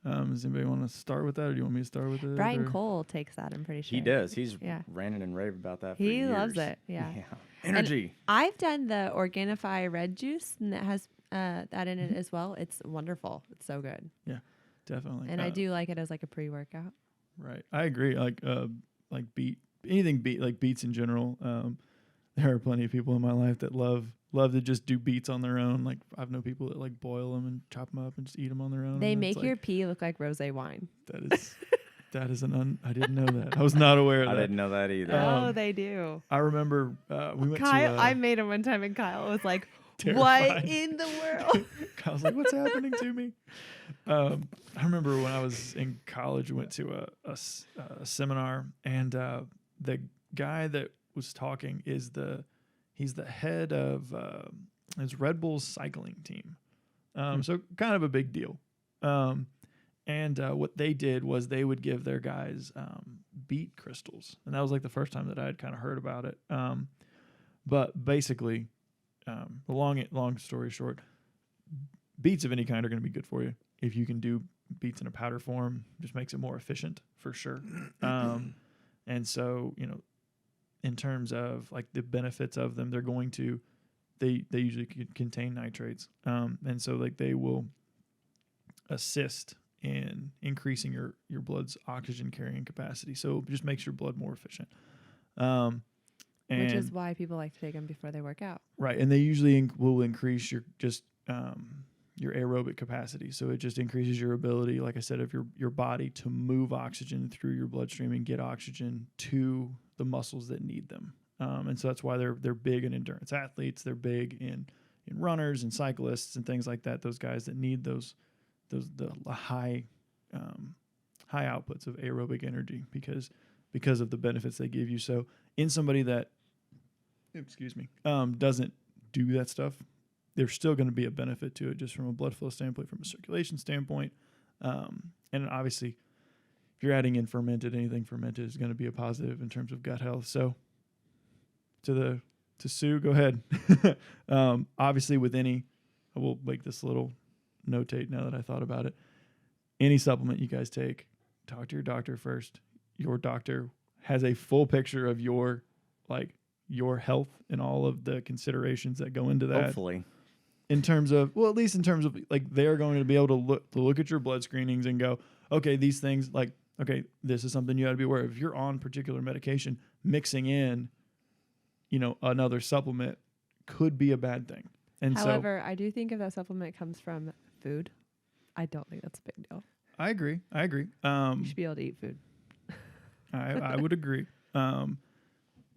Does anybody want to start with that, or do you want me to start with it? Brian or? Cole takes that, I'm pretty sure. He does. He's Yeah. ranted and raved about that for He years. loves it. Yeah. Energy. I've done the Organifi red juice, and that has that in it as well. It's wonderful. It's so good. Yeah, definitely. And I do like it as like a pre-workout. Right. I agree. Like beet, anything beet, like beets in general. There are plenty of people in my life that love to just do beets on their own. Like I've known people that like boil them and chop them up and just eat them on their own. They and make it's your like, pee look like rosé wine. That is I didn't know that. I was not aware of that. I didn't know that either. Oh, they do. I remember we went Kyle, to I made him one time, and Kyle was like, terrified. "What in the world?" Kyle's like, "What's happening to me?" I remember when I was in college, we went to a seminar, and the guy that was talking he's the head of his Red Bull's cycling team. So kind of a big deal. And what they did was they would give their guys beet crystals, and that was like the first time that I had kind of heard about it. But basically, the long story short, beets of any kind are going to be good for you. If you can do beets in a powder form, just makes it more efficient for sure. And so, in terms of like the benefits of them, they usually contain nitrates. And so like they will assist in increasing your blood's oxygen carrying capacity. So it just makes your blood more efficient. Which is why people like to take them before they work out. Right. And they usually will increase your aerobic capacity. So it just increases your ability, like I said, of your body to move oxygen through your bloodstream and get oxygen to the muscles that need them. And so that's why they're big in endurance athletes. They're big in runners and cyclists and things like that. Those guys that need the high outputs of aerobic energy because of the benefits they give you. So in somebody that doesn't do that stuff, there's still going to be a benefit to it just from a blood flow standpoint, from a circulation standpoint. And obviously, if you're adding in anything fermented is going to be a positive in terms of gut health. So to Sue, go ahead. Obviously, I will make this little notate now that I thought about it. Any supplement you guys take, talk to your doctor first. Your doctor has a full picture of your health and all of the considerations that go into that. Hopefully. At least in terms of like they're going to be able to look at your blood screenings and go, okay, these things okay, this is something you got to be aware of. If you're on particular medication, mixing in, another supplement could be a bad thing. And However, I do think if that supplement comes from food, I don't think that's a big deal. I agree. You should be able to eat food. I would agree.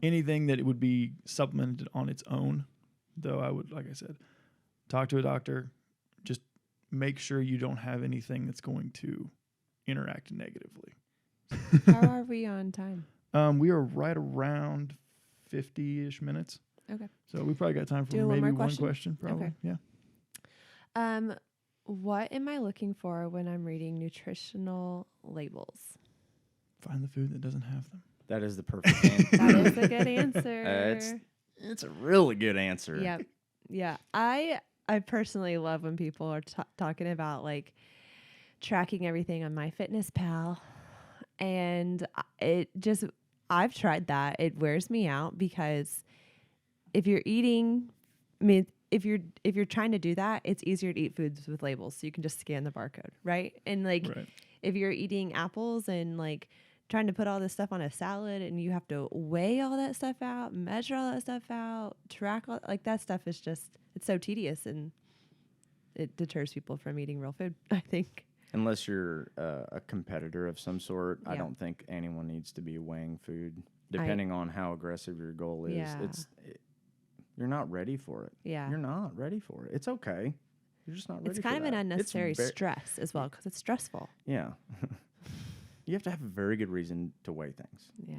Anything that it would be supplemented on its own, though, I would, like I said, talk to a doctor. Just make sure you don't have anything that's going to interact negatively. How are we on time? We are right around 50-ish minutes. Okay. So we probably got time for Do maybe one one question, probably. Okay. Yeah. What am I looking for when I'm reading nutritional labels? Find the food that doesn't have them. That is the perfect answer. That is a good answer. It's a really good answer. Yep. Yeah. I personally love when people are talking about like tracking everything on MyFitnessPal, and I've tried that. It wears me out because if you're if you're trying to do that, it's easier to eat foods with labels, so you can just scan the barcode, right? And if you're eating apples and like trying to put all this stuff on a salad and you have to weigh all that stuff out, measure all that stuff out, track that stuff is just, it's so tedious and it deters people from eating real food, I think. Unless you're a competitor of some sort, Yeah. I don't think anyone needs to be weighing food, depending on how aggressive your goal is. Yeah. You're not ready for it. Yeah. You're not ready for it. It's okay. You're just not ready for it. It's kind of an unnecessary stress as well because it's stressful. Yeah. You have to have a very good reason to weigh things. Yeah.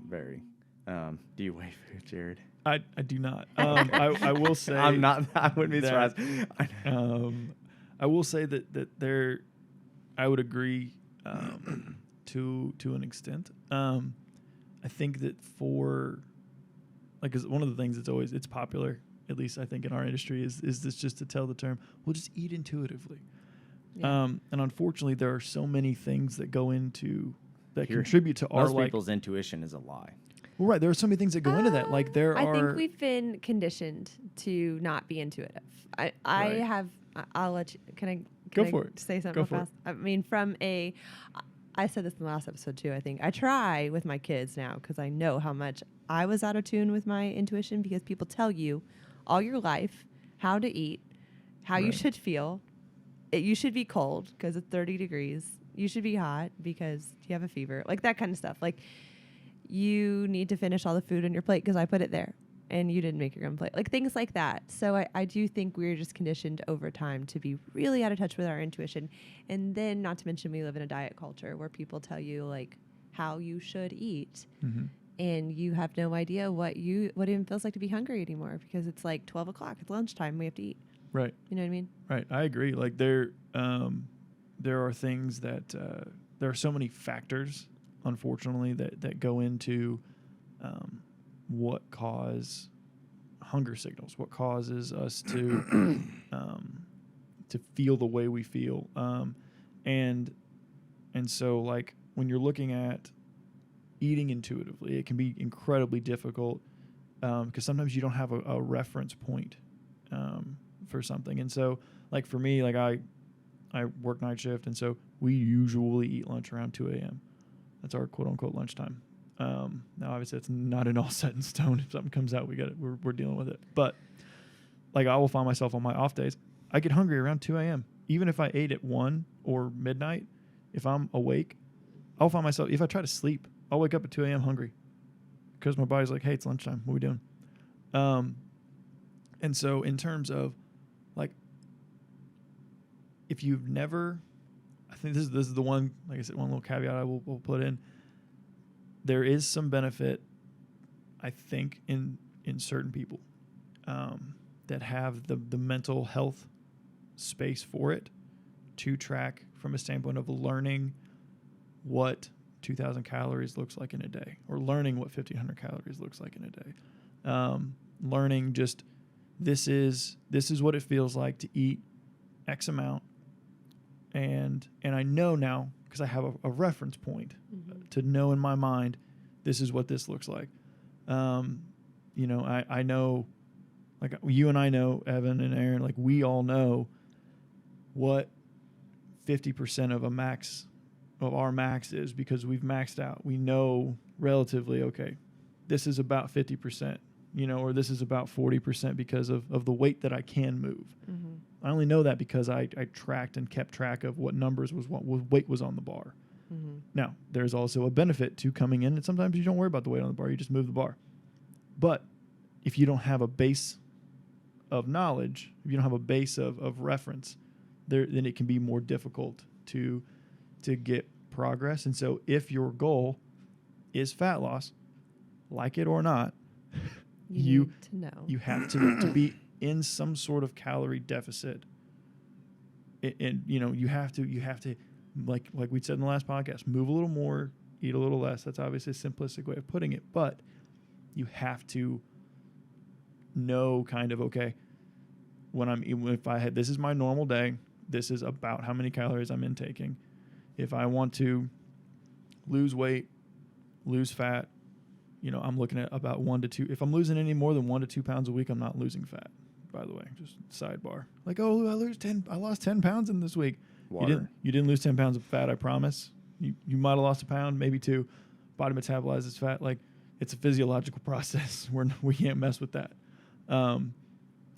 Very. Do you weigh food, Jared? I do not. I will say I'm not. I wouldn't be surprised. I will say that there, I would agree to an extent. I think that for like, 'cause one of the things it's popular, at least I think in our industry, is this just to tell the term, we'll just eat intuitively. Yeah. And unfortunately, there are so many things that go into that contribute to our Most like. people's intuition is a lie. Well, right, there are so many things that go into that. Like I think we've been conditioned to not be intuitive. I Right. have. I'll let you. Go I for it. say something Go real for it. fast? I mean, I said this in the last episode too. I think I try with my kids now because I know how much I was out of tune with my intuition, because people tell you all your life how to eat, how you Right. should feel. You should be cold because it's 30 degrees. You should be hot because you have a fever. Like that kind of stuff. Like, you need to finish all the food on your plate because I put it there and you didn't make your own plate. Like things like that. So I do think we're just conditioned over time to be really out of touch with our intuition. And then, not to mention, we live in a diet culture where people tell you like how you should eat. Mm-hmm. And you have no idea what it even feels like to be hungry anymore, because it's like 12 o'clock. It's lunchtime. We have to eat. Right. You know what I mean? Right. I agree. Like there are things that there are so many factors, unfortunately, that go into what cause hunger signals, what causes us to feel the way we feel, and so like when you're looking at eating intuitively, it can be incredibly difficult because sometimes you don't have a reference point for something. And so like for me, like I work night shift, and so we usually eat lunch around 2 a.m. That's our quote unquote lunchtime. Now obviously it's not in all set in stone. If something comes out, we're dealing with it. But like I will find myself on my off days, I get hungry around 2 a.m. Even if I ate at 1 or midnight, if I'm awake, I'll find myself, if I try to sleep, I'll wake up at 2 a.m. hungry because my body's like, hey, it's lunchtime. What are we doing? And so in terms of like, if you've never, I think this is the one, like I said, one little caveat I will put in. There is some benefit, I think, in certain people that have the mental health space for it to track from a standpoint of learning what 2,000 calories looks like in a day, or learning what 1,500 calories looks like in a day. Learning just this is what it feels like to eat X amount, and I know now because I have a reference point to know in my mind this is what this looks like. You know, I know, like you and I know, Evan and Aaron, like we all know what 50% of our max is because we've maxed out. We know relatively, okay, this is about 50%, you know, or this is about 40% because of the weight that I can move. Mm-hmm. I only know that because I tracked and kept track of what numbers what weight was on the bar. Mm-hmm. Now, there's also a benefit to coming in, and sometimes you don't worry about the weight on the bar, you just move the bar. But if you don't have a base of knowledge, if you don't have a base of reference, then it can be more difficult to get progress. And so if your goal is fat loss, like it or not, you need to know. You have to be in some sort of calorie deficit. And you know, you have to like we said in the last podcast, move a little more, eat a little less. That's obviously a simplistic way of putting it, but you have to know kind of, okay, this is my normal day, this is about how many calories I'm intaking. If I want to lose weight, lose fat, you know, I'm looking at about 1 to 2. If I'm losing any more than 1 to 2 pounds a week, I'm not losing fat, by the way, just sidebar. Like, oh, I lost 10 pounds in this week. Water. You didn't lose 10 pounds of fat, I promise. You might have lost a pound, maybe 2. Body metabolizes fat. Like, it's a physiological process. We can't mess with that. And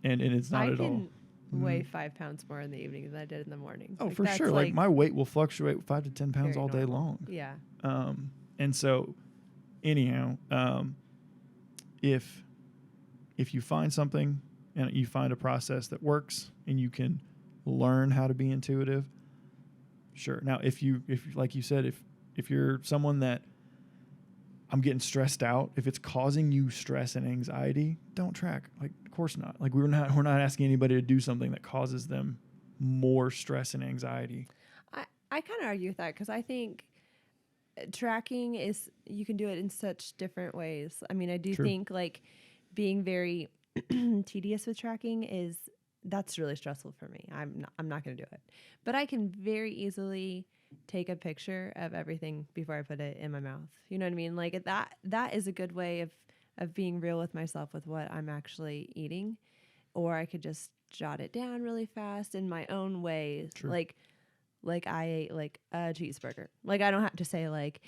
it's not at all. I can weigh 5 pounds more in the evening than I did in the morning. Oh, like, for sure. Like my weight will fluctuate 5 to 10 pounds all day long. Yeah. And so anyhow, if you find something and you find a process that works and you can learn how to be intuitive, sure. Now, if like you said, if you're someone that I'm getting stressed out, if it's causing you stress and anxiety, don't track. Like, of course not. Like we're not asking anybody to do something that causes them more stress and anxiety. I kind of argue with that because I think tracking you can do it in such different ways. I mean, I do True. think like being very tedious with tracking that's really stressful for me. I'm not going to do it. But I can very easily take a picture of everything before I put it in my mouth. You know what I mean? Like that is a good way of being real with myself with what I'm actually eating. Or I could just jot it down really fast in my own way. True. Like I ate like a cheeseburger. Like I don't have to say like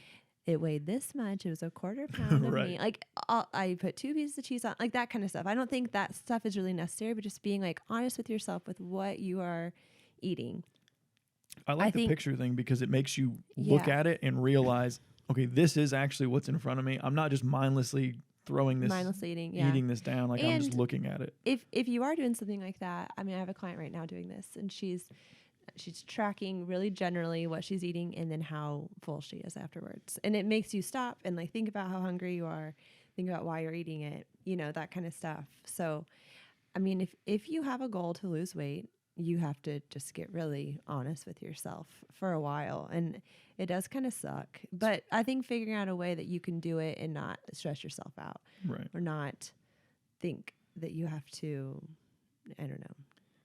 it weighed this much. It was a quarter pound of Right. meat. Like I put 2 pieces of cheese on, like that kind of stuff. I don't think that stuff is really necessary, but just being like honest with yourself with what you are eating. I like the think- picture thing because it makes you look Yeah. at it and realize, okay, this is actually what's in front of me. I'm not just mindlessly throwing this, Mindless eating, yeah. eating this down. Like I'm just And looking at it. If you are doing something like that, I mean, I have a client right now doing this, and she's tracking really generally what she's eating and then how full she is afterwards. And it makes you stop and like think about how hungry you are, think about why you're eating it, you know, that kind of stuff. So, I mean, if you have a goal to lose weight, you have to just get really honest with yourself for a while. And it does kind of suck. But I think figuring out a way that you can do it and not stress yourself out Right. or not think that you have to, I don't know,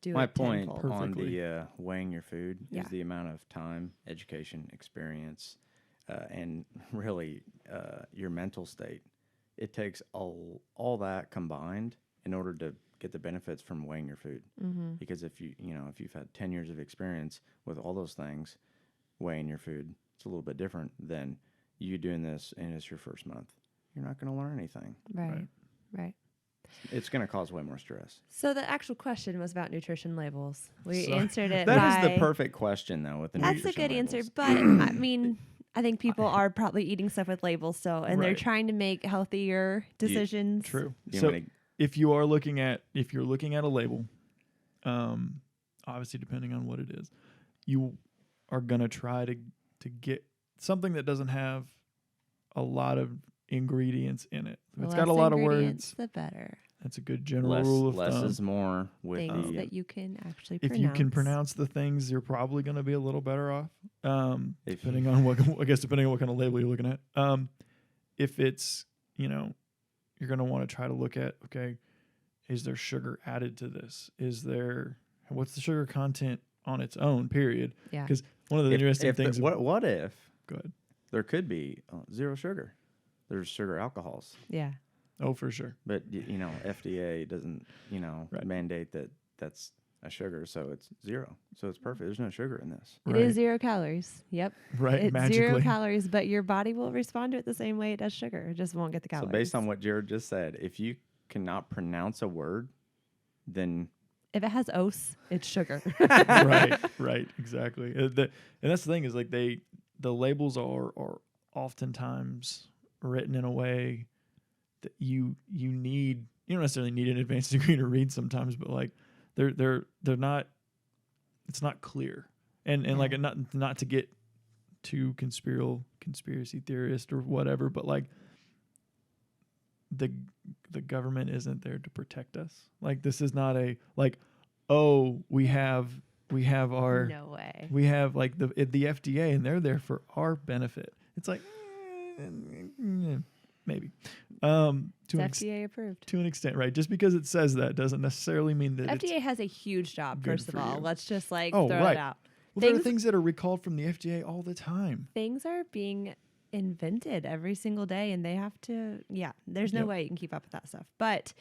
do My it point tenfold. on Perfectly. the weighing your food Yeah. is the amount of time, education, experience, and really your mental state. It takes all that combined in order to get the benefits from weighing your food. Mm-hmm. Because if you've had 10 years of experience with all those things, weighing your food, it's a little bit different than you doing this and it's your first month. You're not going to learn anything. Right. It's going to cause way more stress. So the actual question was about nutrition labels. We So- answered it That is by... the perfect question, though, with the That's a nutrition good labels. answer, but I mean, I think people are probably eating stuff with labels still, and they're Right. trying to make healthier decisions. True. You So wanna- if you're looking at a label, obviously depending on what it is, you are gonna try to get something that doesn't have a lot of ingredients in it. If The it's got a less lot of ingredients, words, the better. that's a good general less, rule of less thumb. is more with Things the that you can actually If pronounce. you can pronounce the things, you're probably going to be a little better off. If Depending on what kind of label you're looking at. If it's, you're going to want to try to look at, okay, is there sugar added to this? What's the sugar content on its own, period? Yeah. Because one of the interesting if things. what if Go ahead. there could be zero sugar? There's sugar alcohols. Yeah. Oh, for sure. But FDA doesn't Right. mandate that that's a sugar, so it's zero. So it's perfect. There's no sugar in this. It Right. is 0 calories. Yep. Right. It's magically. 0 calories, but your body will respond to it the same way it does sugar. It just won't get the calories. So based on what Jared just said, if you cannot pronounce a word, then if it has os, it's sugar. right, exactly. And that's the thing is like the labels are oftentimes written in a way that you don't necessarily need an advanced degree to read sometimes, but like they're not, it's not clear. And Yeah. like not to get too conspiracy theorist or whatever, but like the government isn't there to protect us. Like this is not a like, oh, we have our No way. we have like the FDA and they're there for our benefit. It's like maybe to It's FDA approved. an extent, right? Just because it says that doesn't necessarily mean that it's FDA has a huge job, good first of for all. you. Let's just like Oh, throw right. it out. well, there are things- things that are recalled from the FDA all the time. Things are being invented every single day, and they have to, there's no Yep. way you can keep up with that stuff. But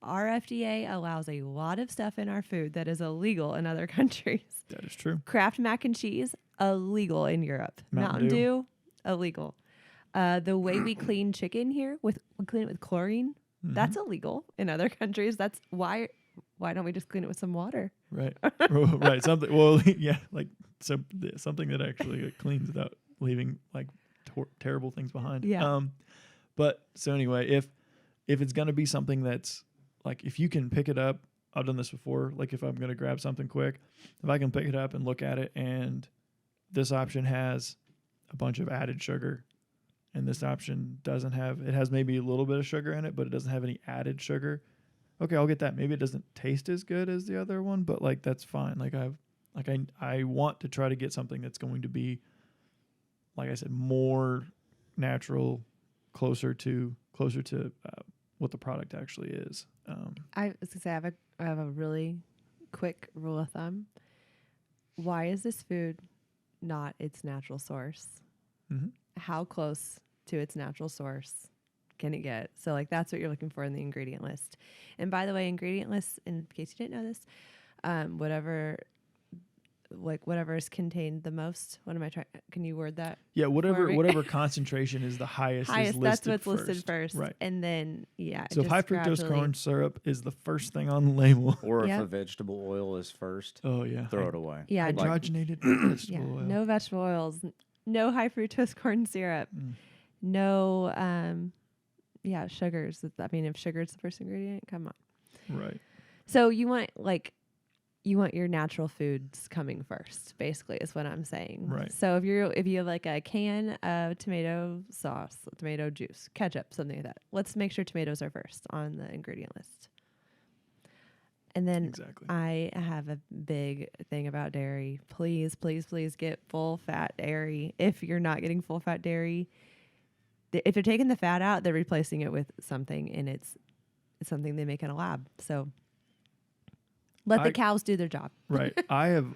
our FDA allows a lot of stuff in our food that is illegal in other countries. That is true. Kraft mac and cheese, illegal in Europe. Mountain Mountain Dew. Dew, illegal. The way we clean chicken here, we clean it with chlorine. Mhm. That's illegal in other countries. That's why don't we just clean it with some water? Right. Right. Something. Well, yeah. Like something that actually cleans without leaving like terrible things behind. Yeah. But so anyway, if it's gonna be something that's like, if you can pick it up, I've done this before. Like if I'm gonna grab something quick, if I can pick it up and look at it, and this option has a bunch of added sugar, and this option doesn't have. It has maybe a little bit of sugar in it, but it doesn't have any added sugar. Okay, I'll get that. Maybe it doesn't taste as good as the other one, but like that's fine. Like I want to try to get something that's going to be, like I said, more natural, closer to what the product actually is. I was gonna say I have a really quick rule of thumb. Why is this food not its natural source? Mm-hmm. How close to its natural source can it get? So like that's what you're looking for in the ingredient list. And by the way, ingredient lists, in case you didn't know this, whatever is contained the most. What am I trying? Can you word that? Yeah, me? whatever concentration is the highest is listed That's what's first. listed first. Right. And then it So if just high fructose gradually- corn syrup is the first thing on the label. Or if Yep. a vegetable oil is first, Oh yeah. throw it away. Yeah, Like, Hydrogenated yeah, vegetable oil. no vegetable oils, no high fructose corn syrup, no sugars. I mean, if sugar is the first ingredient, come on. Right. So you want your natural foods coming first, basically, is what I'm saying. Right. So if you have like a can of tomato sauce, tomato juice, ketchup, something like that, let's make sure tomatoes are first on the ingredient list. And then Exactly. I have a big thing about dairy. Please, please, please get full fat dairy. If you're not getting full fat dairy, if they're taking the fat out, they're replacing it with something, and it's something they make in a lab. So let the cows do their job. Right. I have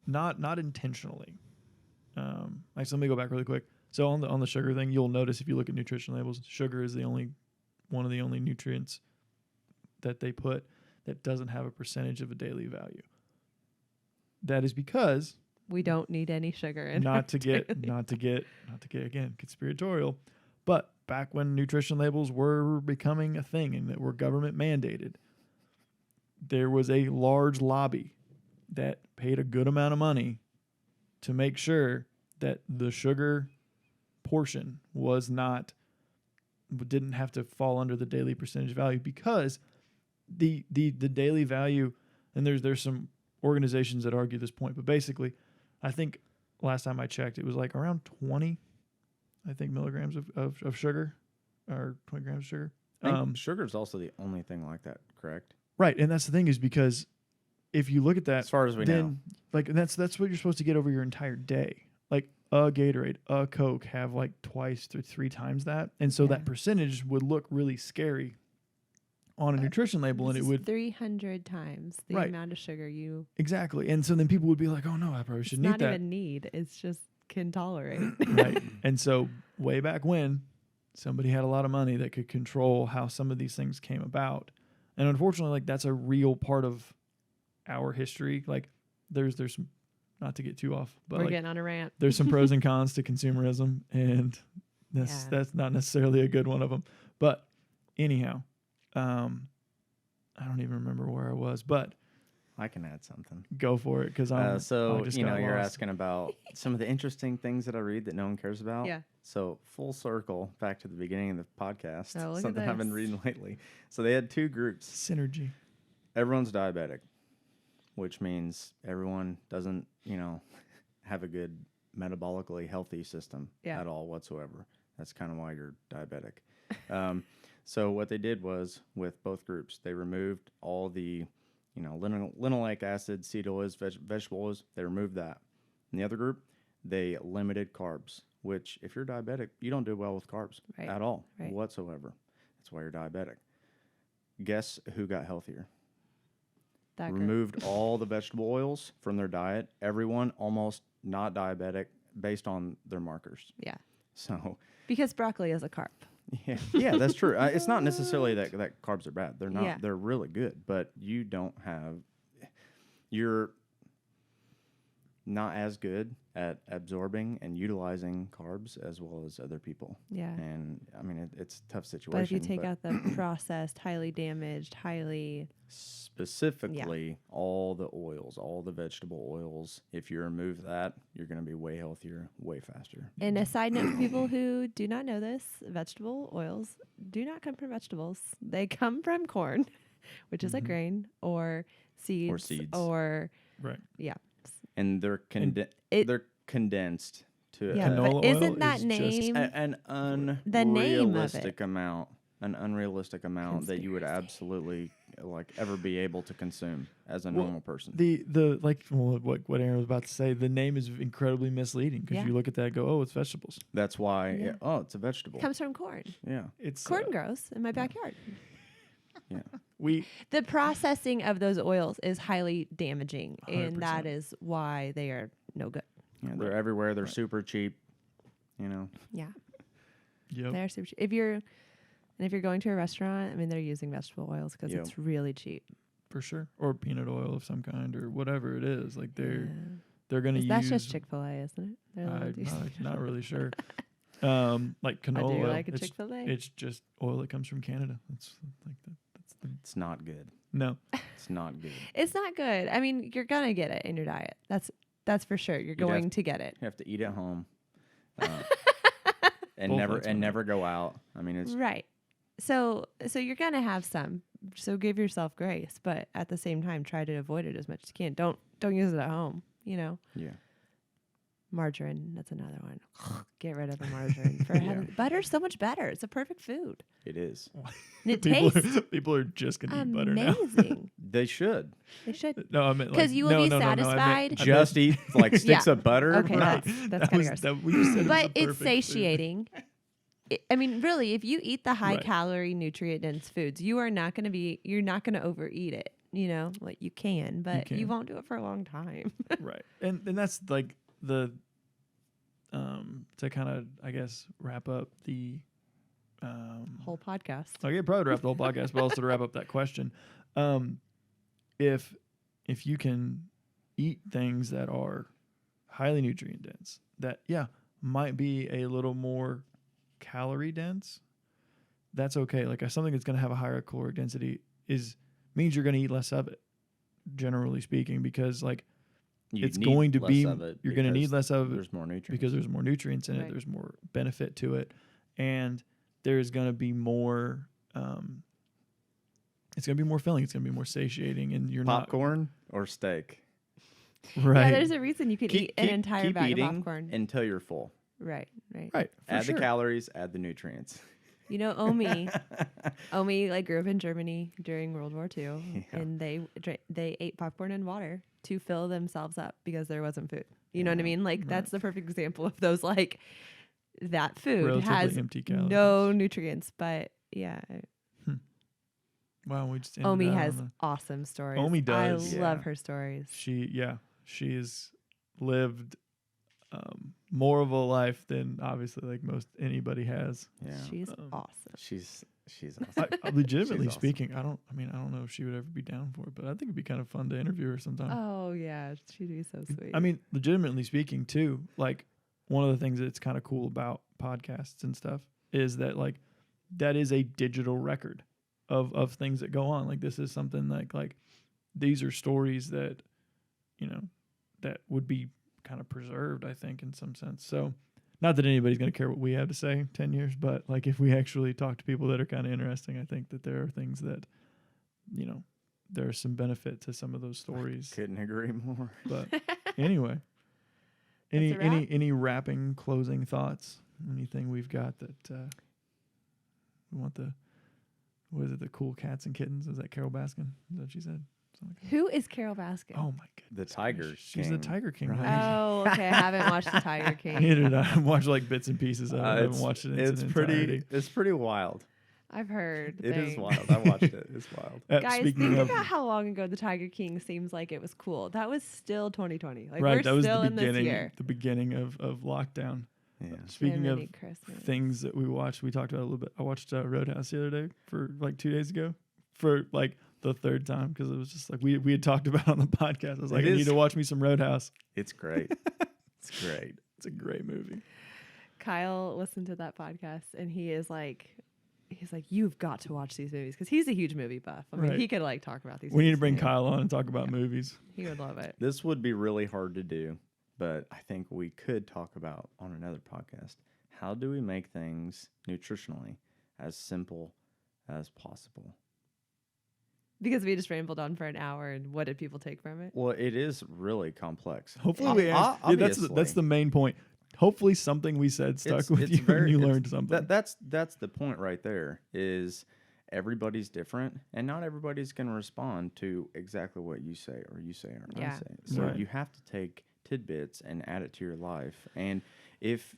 not intentionally. Let me go back really quick. So on the sugar thing, you'll notice if you look at nutrition labels, sugar is one of the only nutrients that they put that doesn't have a percentage of a daily value. That is because We don't need any sugar in not to our get daily- again conspiratorial, but back when nutrition labels were becoming a thing and that were government mandated, there was a large lobby that paid a good amount of money to make sure that the sugar portion didn't have to fall under the daily percentage value, because the daily value, and there's some organizations that argue this point, but basically I think last time I checked it was like around 20 milligrams of sugar, or 20 grams of sugar. Sugar is also the only thing like that, correct? Right, and that's the thing, is because if you look at that, As far as we know. then like that's what you're supposed to get over your entire day. Like a Gatorade, a Coke have like twice to 3 times that, and so Yeah. that percentage would look really scary on a nutrition label, and This it is would 300 times the Right. amount of sugar you exactly, and so then people would be like, "Oh no, I probably it's shouldn't eat not that." even need. It's just can tolerate. Right, and so way back when, somebody had a lot of money that could control how some of these things came about, and unfortunately, like that's a real part of our history. Like there's some, not to get too off, but We're like, getting on a rant. there's some pros and cons to consumerism, and that's not necessarily a good one of them. But anyhow, I don't even remember where I was, but I can add something. go for it, because I just got you're lost. asking about some of the interesting things that I read that no one cares about. Yeah. So full circle back to the beginning of the podcast, Oh, look at something I've been this. reading lately. So they had 2 groups. Synergy. Everyone's diabetic, which means everyone doesn't, have a good metabolically healthy system Yeah. at all whatsoever. That's kind of why you're diabetic. So what they did was, with both groups, they removed all the, linoleic acid, seed oils, vegetable oils. They removed that. In the other group, they limited carbs, which if you're diabetic, you don't do well with carbs Right. at all Right. whatsoever. That's why you're diabetic. Guess who got healthier? That group. Removed all the vegetable oils from their diet. Everyone almost not diabetic based on their markers. Yeah. So, Because broccoli is a carb. yeah, that's true. It's not necessarily that carbs are bad. They're not. Yeah. They're really good. But you're not as good at absorbing and utilizing carbs as well as other people. Yeah. And I mean, it's a tough situation. But if you take out the processed, highly damaged, highly specifically all the oils, all the vegetable oils, if you remove that, you're going to be way healthier, way faster. And a side note for people who do not know this, vegetable oils do not come from vegetables. They come from corn, which is a grain, or seeds. Or Right. yeah. And they're they're condensed to Yeah, Canola but oil isn't that is just name an the name of unrealistic it? amount, Can that you would Conspiracy. absolutely like ever be able to consume as a normal person. What Aaron was about to say, the name is incredibly misleading because you look at that and go, oh, it's vegetables. That's why. It's a vegetable. It comes from corn. Yeah, it's Corn grows in my backyard. Yeah. The processing of those oils is highly damaging, 100%. and that is why they are no good. Yeah, they're everywhere. They're super cheap. You know. Yeah. Yep. They're super cheap. If you're going to a restaurant, I mean, they're using vegetable oils because it's really cheap. For sure. Or peanut oil of some kind or whatever it is. Like they're going to use. That's just Chick-fil-A, isn't it? I'm not really sure. Like canola I do oil. like a Chick-fil-A. It's just oil that comes from Canada. It's like that. It's not good. No. It's not good. It's not good. I mean, you're gonna get it in your diet. That's for sure. You're going to get it. You have to eat at home, and never go out. I mean, it's right. So you're gonna have some. So give yourself grace, but at the same time, try to avoid it as much as you can. Don't use it at home. You know. Yeah. Margarine, that's another one. Get rid of the margarine. Butter's so much better. It's a perfect food. It is. And it tastes people are just gonna eat butter now. amazing. They should. They should. No, I meant Because you will be satisfied. Just eat like sticks of butter. Okay, that's kind of gross. What you said But was it's satiating. I mean, really, if you eat the high calorie, nutrient dense foods, you're not going to overeat it. You know, like you can, but you won't do it for a long time. Right. And that's like the to kind of, I guess, wrap up the whole podcast. Okay, probably to wrap the whole podcast, but also to wrap up that question. If you can eat things that are highly nutrient dense, that might be a little more calorie dense, that's okay. Like something that's going to have a higher caloric density means you're going to eat less of it, generally speaking, because like it's going to be you're going to need less of it. There's more nutrients because there's more nutrients in it. There's more benefit to it, and there's going to be more. It's going to be more filling. It's going to be more satiating, and you're popcorn or steak. Right. Yeah, there's a reason you could eat an entire bag of popcorn until you're full. Right. Add the calories, add the nutrients. You know, Omi like grew up in Germany during World War II, and they ate popcorn and water to fill themselves up because there wasn't food. You know what I mean? Like that's the perfect example of those. Like that food relatively has empty calories. No nutrients, but yeah. Wow, we just Omi has awesome stories. Omi does. I love her stories. She has lived more of a life than obviously like most anybody has. Yeah, she's awesome. She's awesome. Legitimately speaking, I don't know if she would ever be down for it, but I think it'd be kind of fun to interview her sometime. Oh yeah, she'd be so sweet. I mean, legitimately speaking too, like one of the things that's kind of cool about podcasts and stuff is that like that is a digital record of things that go on. Like this is something like these are stories that, you know, that would be kind of preserved, I think, in some sense. So not that anybody's going to care what we have to say 10 years, but like if we actually talk to people that are kind of interesting, I think that there are things that, you know, there's some benefit to some of those stories. Couldn't agree more. But anyway, any wrapping closing thoughts? Anything we've got that we want what is it? The cool cats and kittens? Is that Carol Baskin? Is that what she said? Who is Carol Baskin? Oh my god, the Tiger She's King. the Tiger King. Right. Oh, okay. I haven't watched the Tiger King. Neither did I. I've watched like bits and pieces of it. I haven't watched it in its entirety. It's pretty wild. I've heard. It is wild. I watched it. It's wild. Guys, think about how long ago the Tiger King seems like it was cool. That was still 2020. Like right, we're that was still the in this beginning. year. The beginning of lockdown. Yeah. Speaking of things that we watched, we talked about a little bit. I watched Roadhouse the other day for like 2 days ago for like the third time because it was just like we had talked about on the podcast. I was like, I need to watch me some Roadhouse. It's great. It's great. It's a great movie. Kyle listened to that podcast and he's like, you've got to watch these movies because he's a huge movie buff. I mean, he could like talk about these. We need to bring Kyle on and talk about movies. He would love it. This would be really hard to do, but I think we could talk about on another podcast. How do we make things nutritionally as simple as possible? Because we just rambled on for an hour, and what did people take from it? Well, it is really complex. Hopefully, we that's the main point. Hopefully, something we said stuck with you and you learned something. That's the point right there. Is everybody's different, and not everybody's going to respond to exactly what you say or I Yeah. say. So Right. you have to take tidbits and add it to your life. And if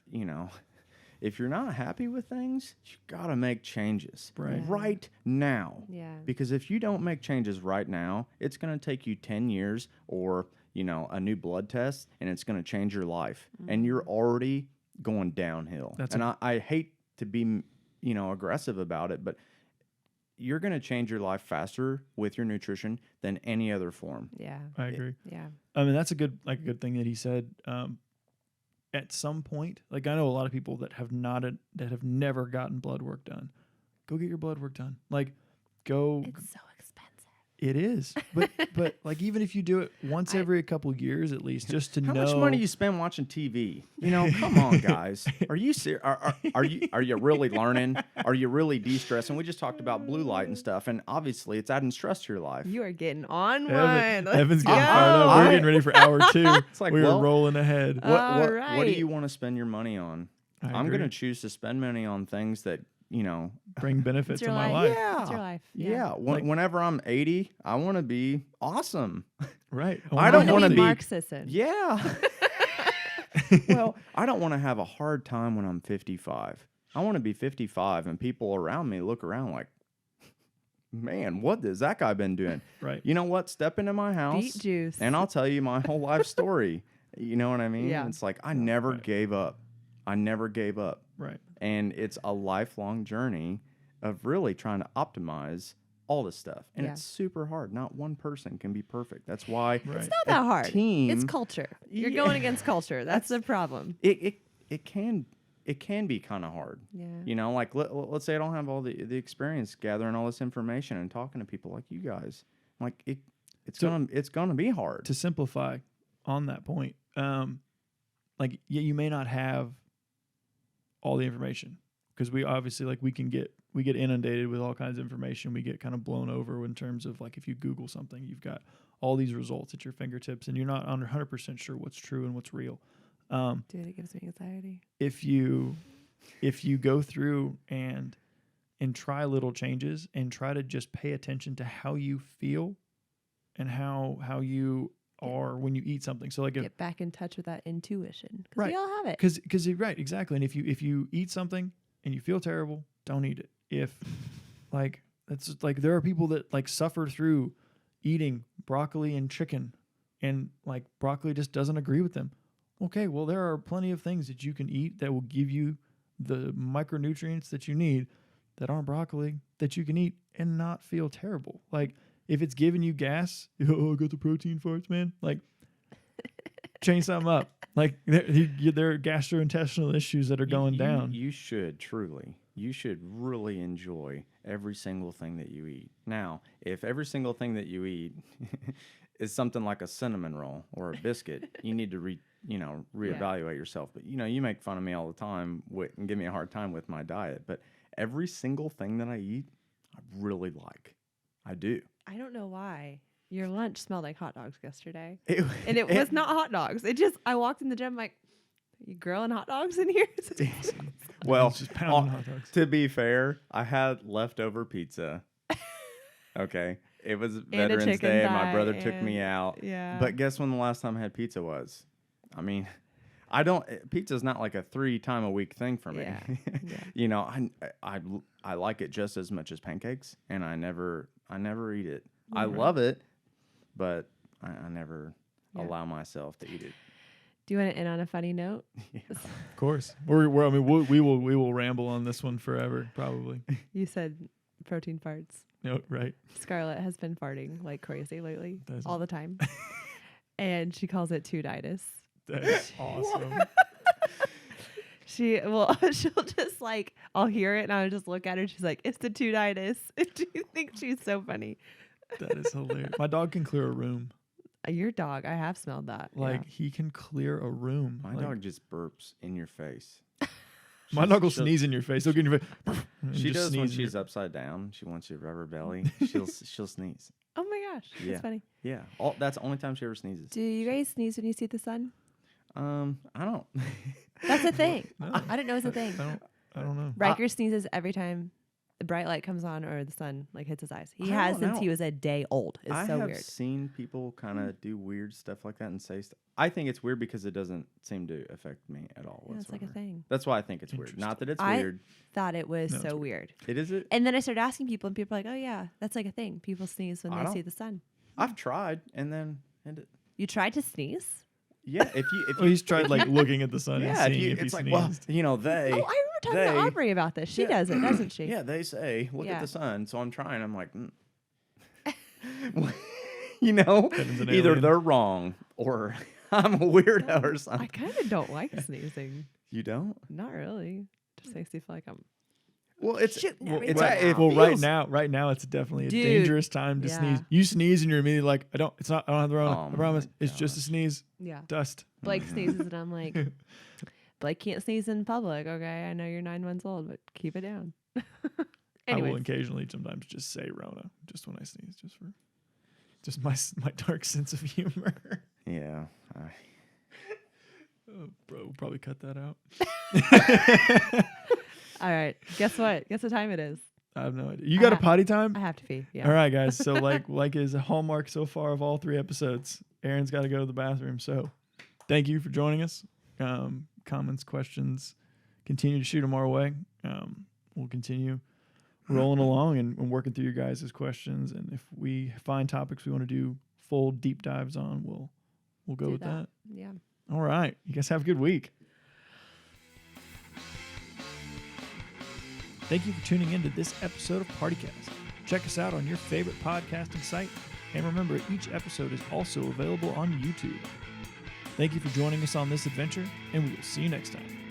you're not happy with things, you got to make changes Right. right now. Yeah. Because if you don't make changes right now, it's going to take you 10 years or, a new blood test, and it's going to change your life. And you're already going downhill. I hate to be, aggressive about it, but you're going to change your life faster with your nutrition than any other form. Yeah. I agree. Yeah. I mean, that's a good thing that he said. At some point, like I know a lot of people that have never gotten blood work done. Go get your blood work done. Like, go. It's so expensive. It is, but like even if you do it once every couple years at least, just to How know much money you spend watching TV? Come on, guys. Are you serious? Are you really learning? Are you really de-stressing? We just talked about blue light and stuff, and obviously it's adding stress to your life. You are getting on one. Evan's getting Let's fired up. go. We're getting ready for hour 2. It's like, we well, were rolling ahead. What do right. you want to spend your money on? I I'm agree. going to choose to spend money on things that Bring benefits It's to your my life. life. Yeah. It's your life. Yeah. Like- Whenever I'm 80, I want to be awesome. Right. I don't want wanna to be- Mark Sisson. Yeah. Well, I don't want to have a hard time when I'm 55. I want to be 55 and people around me look around like, man, what has that guy been doing? Right. You know what? Step into my house Beet juice. and I'll tell you my whole life story. You know what I mean? Yeah. It's like I never Right. gave up. I never gave up. Right. And it's a lifelong journey of really trying to optimize all this stuff. And Yeah. it's super hard. Not one person can be perfect. That's why Right. It's not that hard. team- It's culture. You're Yeah. going against culture. That's the problem. it can be kind of hard. Yeah. Like let's say I don't have all the experience gathering all this information and talking to people like you guys. Like it's gonna be hard. To simplify on that point, you may not have all the information because we obviously we get inundated with all kinds of information. We get kind of blown over in terms of like if you Google something, you've got all these results at your fingertips and you're not 100% sure what's true and what's real. Dude, it gives me anxiety. If you go through and try little changes and try to just pay attention to how you feel and how you are when you eat something. So Get back in touch with that intuition. Because Right. we all have it. Because you're right, exactly. And if you eat something and you feel terrible, don't eat it. If that's there are people that suffer through eating broccoli and chicken and broccoli just doesn't agree with them. Okay, well there are plenty of things that you can eat that will give you the micronutrients that you need that aren't broccoli that you can eat and not feel terrible. If it's giving you gas, I got the protein farts, man. Change something up. There are gastrointestinal issues that are going down. You should really enjoy every single thing that you eat. Now, if every single thing that you eat is something like a cinnamon roll or a biscuit, you need to reevaluate yourself. But you make fun of me all the time and give me a hard time with my diet. But every single thing that I eat, I really like. I do. I don't know why. Your lunch smelled like hot dogs yesterday. And It was not hot dogs. I walked in the gym like, you grilling hot dogs in here? Well, Just pounding hot dogs. to be fair, I had leftover pizza. Okay. It was Veterans chicken Day and my thigh brother took me out. Yeah. But guess when the last time I had pizza was? I mean, pizza's not like a 3-time a week thing for me. Yeah. I like it just as much as pancakes and I never eat it. I Right. love it, but I never allow myself to eat it. Do you want to end on a funny note? Of course. We will ramble on this one forever, probably. You said protein farts. No, right. Scarlett has been farting like crazy lately, Doesn't. all the time. And she calls it tootitis. That's awesome. She'll just I'll hear it and I'll just look at her. She's like, it's the tootitis. She thinks she's so funny. That is hilarious. My dog can clear a room. Your dog, I have smelled that. He can clear a room. My dog just burps in your face. My dog will she'll- sneeze in your face. He'll get in your face. and She just does when sneeze in she's your- upside down. She wants your rubber belly. She'll sneeze. Oh my gosh. Yeah. That's funny. Yeah, that's the only time she ever sneezes. Do you guys sneeze when you see the sun? I don't. That's a thing. No. I didn't know it was a thing. I don't know. Riker sneezes every time the bright light comes on or the sun like hits his eyes. He I has don't since know. he was a day old. It's I so have weird. seen people kind of do weird stuff like that and say stuff. I think it's weird because it doesn't seem to affect me at all. Yeah, it's like a thing. That's why I think it's weird. Not that it's I weird. thought it was No, it's so weird. weird. It is. And then I started asking people, and people are like, "Oh yeah, that's like a thing. People sneeze when I they don't- see the sun." I've tried, and then You tried to sneeze? yeah. If Well, he's tried like looking at the sun yeah, and if seeing you, if he it's like sneezed. well, they. Oh, I remember talking to they- Aubrey about this. She Yeah. does it, doesn't she? Yeah, they say look Yeah. at the sun. So I'm trying. I'm like, you know, Kevin's an either alien. they're wrong or I'm a weirdo or I something. kind of don't like sneezing. You don't? Not really. Just makes me feel like I'm. Well, it's Shooting Well, everything it's- out. it well, right feels- now, it's definitely a Dude, dangerous time to yeah. sneeze. You sneeze and you're immediately like, I don't have the Rona. Oh I promise. my It's just a gosh. sneeze. Yeah. Dust. Blake sneezes, and I'm like, Blake can't sneeze in public. Okay, I know you're 9 months old, but keep it down. I will Anyways, occasionally sometimes just say Rona just when I sneeze, just my dark sense of humor. yeah. Oh, bro, we'll probably cut that out. all right. Guess what? Guess what time it is? I have no idea. You got a potty time? I have to pee. Yeah. All right, guys. So like is a hallmark so far of all 3 episodes. Aaron's got to go to the bathroom. So thank you for joining us. Comments, questions, continue to shoot them our way. We'll continue rolling along and working through your guys' questions. And if we find topics we want to do full deep dives on, we'll go Do with that. Yeah. All right. You guys have a good week. Thank you for tuning in to this episode of PartyCast. Check us out on your favorite podcasting site. And remember, each episode is also available on YouTube. Thank you for joining us on this adventure, and we will see you next time.